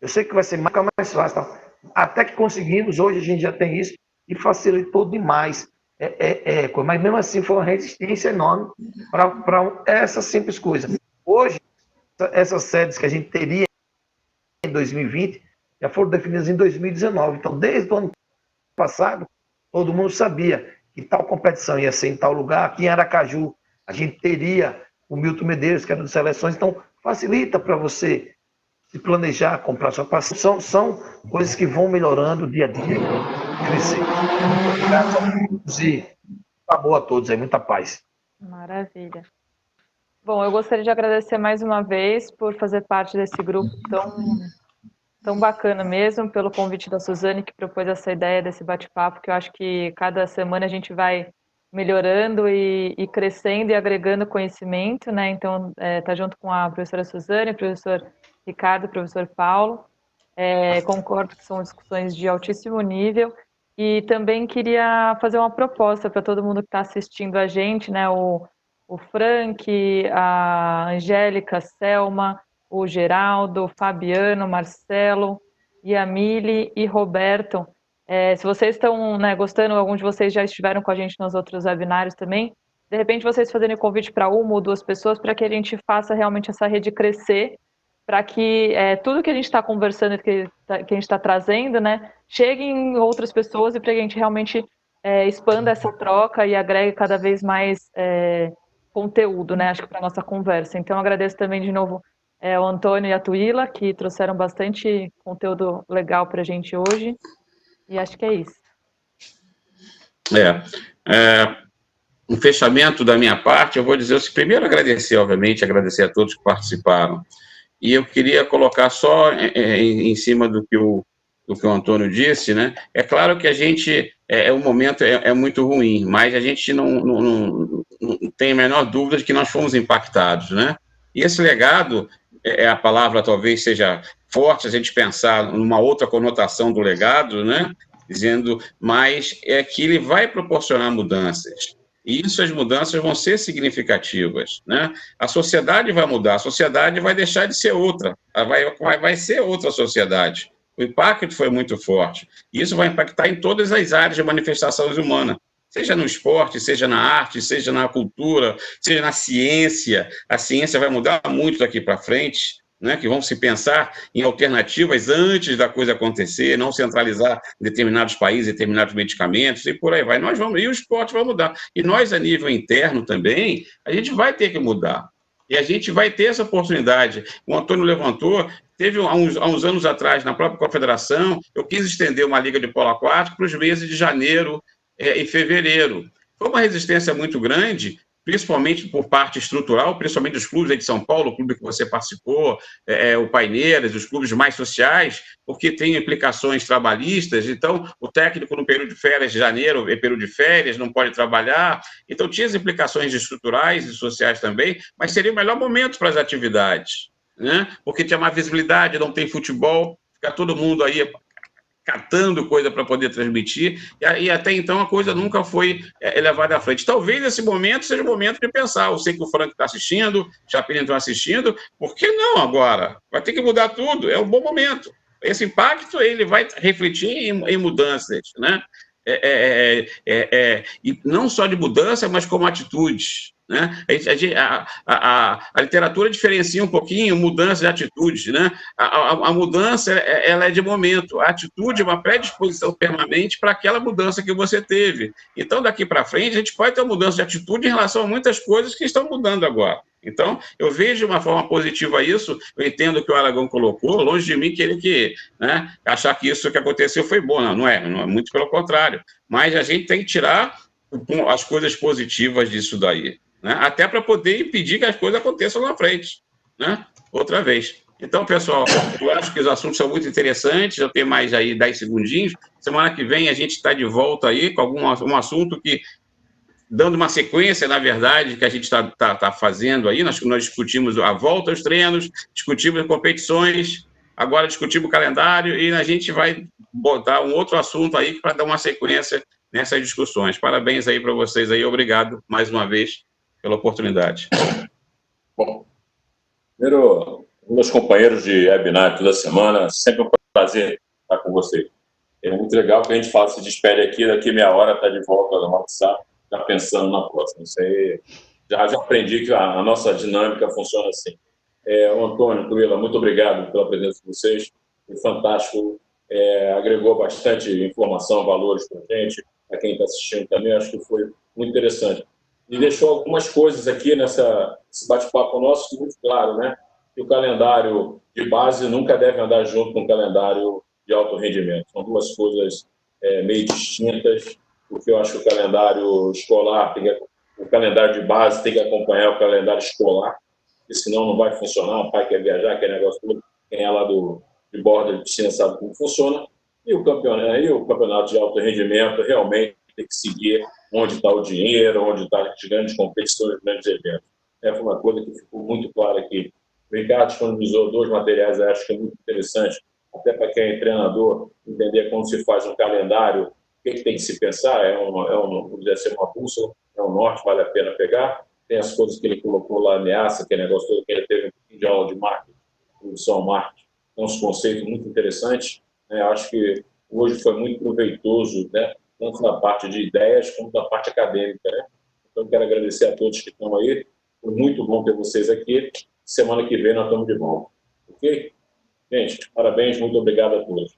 S4: Eu sei que vai ser mais fácil, tá? Até que conseguimos, hoje a gente já tem isso, e facilitou demais. Mas mesmo assim foi uma resistência enorme para essa simples coisa. Hoje, essas sedes que a gente teria em 2020 já foram definidas em 2019. Então, desde o ano passado, todo mundo sabia que tal competição ia ser em tal lugar. Aqui em Aracaju, a gente teria o Milton Medeiros, que era de seleções. Então, facilita para você se planejar, comprar sua passagem. São coisas que vão melhorando dia a dia, crescer. Obrigado a todos e acabou a todos aí, muita paz.
S2: Maravilha. Bom, eu gostaria de agradecer mais uma vez por fazer parte desse grupo tão bacana mesmo, pelo convite da Suzane, que propôs essa ideia desse bate-papo, que eu acho que cada semana a gente vai melhorando e crescendo e agregando conhecimento, né? Então, tá junto com a professora Suzane, o professor Ricardo, o professor Paulo. Concordo que são discussões de altíssimo nível. E também queria fazer uma proposta para todo mundo que está assistindo a gente, né? O Frank, a Angélica, a Selma, o Geraldo, o Fabiano, o Marcelo, Yamile e Roberto. Se vocês estão, né, gostando, alguns de vocês já estiveram com a gente nos outros webinários também, de repente vocês fazerem convite para uma ou duas pessoas para que a gente faça realmente essa rede crescer, para que tudo que a gente está conversando, que a gente está trazendo, né, chegue em outras pessoas e para que a gente realmente expanda essa troca e agregue cada vez mais conteúdo, né, acho que para a nossa conversa. Então, agradeço também de novo o Antônio e a Tuila, que trouxeram bastante conteúdo legal para a gente hoje, e acho que é isso.
S5: Um fechamento da minha parte, eu vou dizer, primeiro agradecer, obviamente, agradecer a todos que participaram, e eu queria colocar só em cima do que o Antônio disse, né? É claro que a gente, o momento é muito ruim, mas a gente não tem a menor dúvida de que nós fomos impactados, né? E esse legado, a palavra talvez seja forte, a gente pensar numa outra conotação do legado, né? Dizendo, mas é que ele vai proporcionar mudanças. E as mudanças vão ser significativas, né? A sociedade vai mudar, a sociedade vai deixar de ser outra, vai ser outra sociedade. O impacto foi muito forte. E isso vai impactar em todas as áreas de manifestações humanas, seja no esporte, seja na arte, seja na cultura, seja na ciência. A ciência vai mudar muito daqui para frente, né, que vão se pensar em alternativas antes da coisa acontecer, não centralizar determinados países, determinados medicamentos, e por aí vai. E o esporte vai mudar. E nós, a nível interno também, a gente vai ter que mudar. E a gente vai ter essa oportunidade. O Antônio levantou, teve há uns anos atrás, na própria confederação, eu quis estender uma liga de polo aquático para os meses de janeiro e fevereiro. Foi uma resistência muito grande, principalmente por parte estrutural, principalmente dos clubes aí de São Paulo, o clube que você participou, o Paineiras, os clubes mais sociais, porque tem implicações trabalhistas, então o técnico no período de férias de janeiro, período de férias, não pode trabalhar, então tinha as implicações estruturais e sociais também, mas seria o melhor momento para as atividades, né? Porque tinha mais visibilidade, não tem futebol, fica todo mundo aí catando coisa para poder transmitir, e até então a coisa nunca foi levada à frente. Talvez esse momento seja o momento de pensar, eu sei que o Frank está assistindo, o Chapelin está assistindo, por que não agora? Vai ter que mudar tudo, é um bom momento. Esse impacto, ele vai refletir em mudanças, né? E não só de mudança, mas como atitudes. né? A literatura diferencia um pouquinho mudança de atitudes, né? A mudança, ela é de momento, a atitude é uma predisposição permanente para aquela mudança que você teve. Então, daqui para frente, a gente pode ter uma mudança de atitude em relação a muitas coisas que estão mudando agora. Então, eu vejo de uma forma positiva isso, eu entendo o que o Aragão colocou, longe de mim querer né, achar que isso que aconteceu foi bom, não é, muito pelo contrário, mas a gente tem que tirar as coisas positivas disso daí, né, até para poder impedir que as coisas aconteçam na frente, né, outra vez. Então, pessoal, eu acho que os assuntos são muito interessantes, eu tenho mais aí 10 segundinhos, semana que vem a gente está de volta aí com um assunto que, dando uma sequência, na verdade, que a gente está fazendo aí, nós discutimos a volta aos treinos, discutimos as competições, agora discutimos o calendário e a gente vai botar um outro assunto aí para dar uma sequência nessas discussões. Parabéns aí para vocês aí, obrigado mais uma vez pela oportunidade.
S6: Bom, primeiro, meus companheiros de webinar toda semana, sempre um prazer estar com vocês. É muito legal que a gente se despede aqui, daqui meia hora está de volta no WhatsApp, já pensando na próxima. Isso aí, já aprendi que a nossa dinâmica funciona assim. Antônio, Tuila, muito obrigado pela presença de vocês, foi fantástico, agregou bastante informação, valores para a gente, a quem está assistindo também, acho que foi muito interessante. E deixou algumas coisas aqui nesse bate-papo nosso muito claro, né? Que o calendário de base nunca deve andar junto com o calendário de alto rendimento. São duas coisas meio distintas, porque eu acho que o calendário escolar, o calendário de base tem que acompanhar o calendário escolar, porque senão não vai funcionar. O pai quer viajar, quer negócio tudo, quem é lá de borda de piscina sabe como funciona. E o campeonato de alto rendimento realmente tem que seguir onde está o dinheiro, onde estão as grandes competições, os grandes eventos. Foi uma coisa que ficou muito clara aqui. O Ricardo disponibilizou 2 materiais, eu acho que é muito interessante, até para quem é treinador, entender como se faz um calendário, o que tem que se pensar, deve ser uma bússola, é um norte, vale a pena pegar. Tem as coisas que ele colocou lá, ameaça, que é negócio todo, que ele teve um pouquinho de aula de marketing, produção marketing, tem uns conceitos muito interessantes, né? Acho que hoje foi muito proveitoso, né? Tanto na parte de ideias, como na parte acadêmica, né? Então, quero agradecer a todos que estão aí, foi muito bom ter vocês aqui, semana que vem nós estamos de volta, ok? Gente, parabéns, muito obrigado a todos.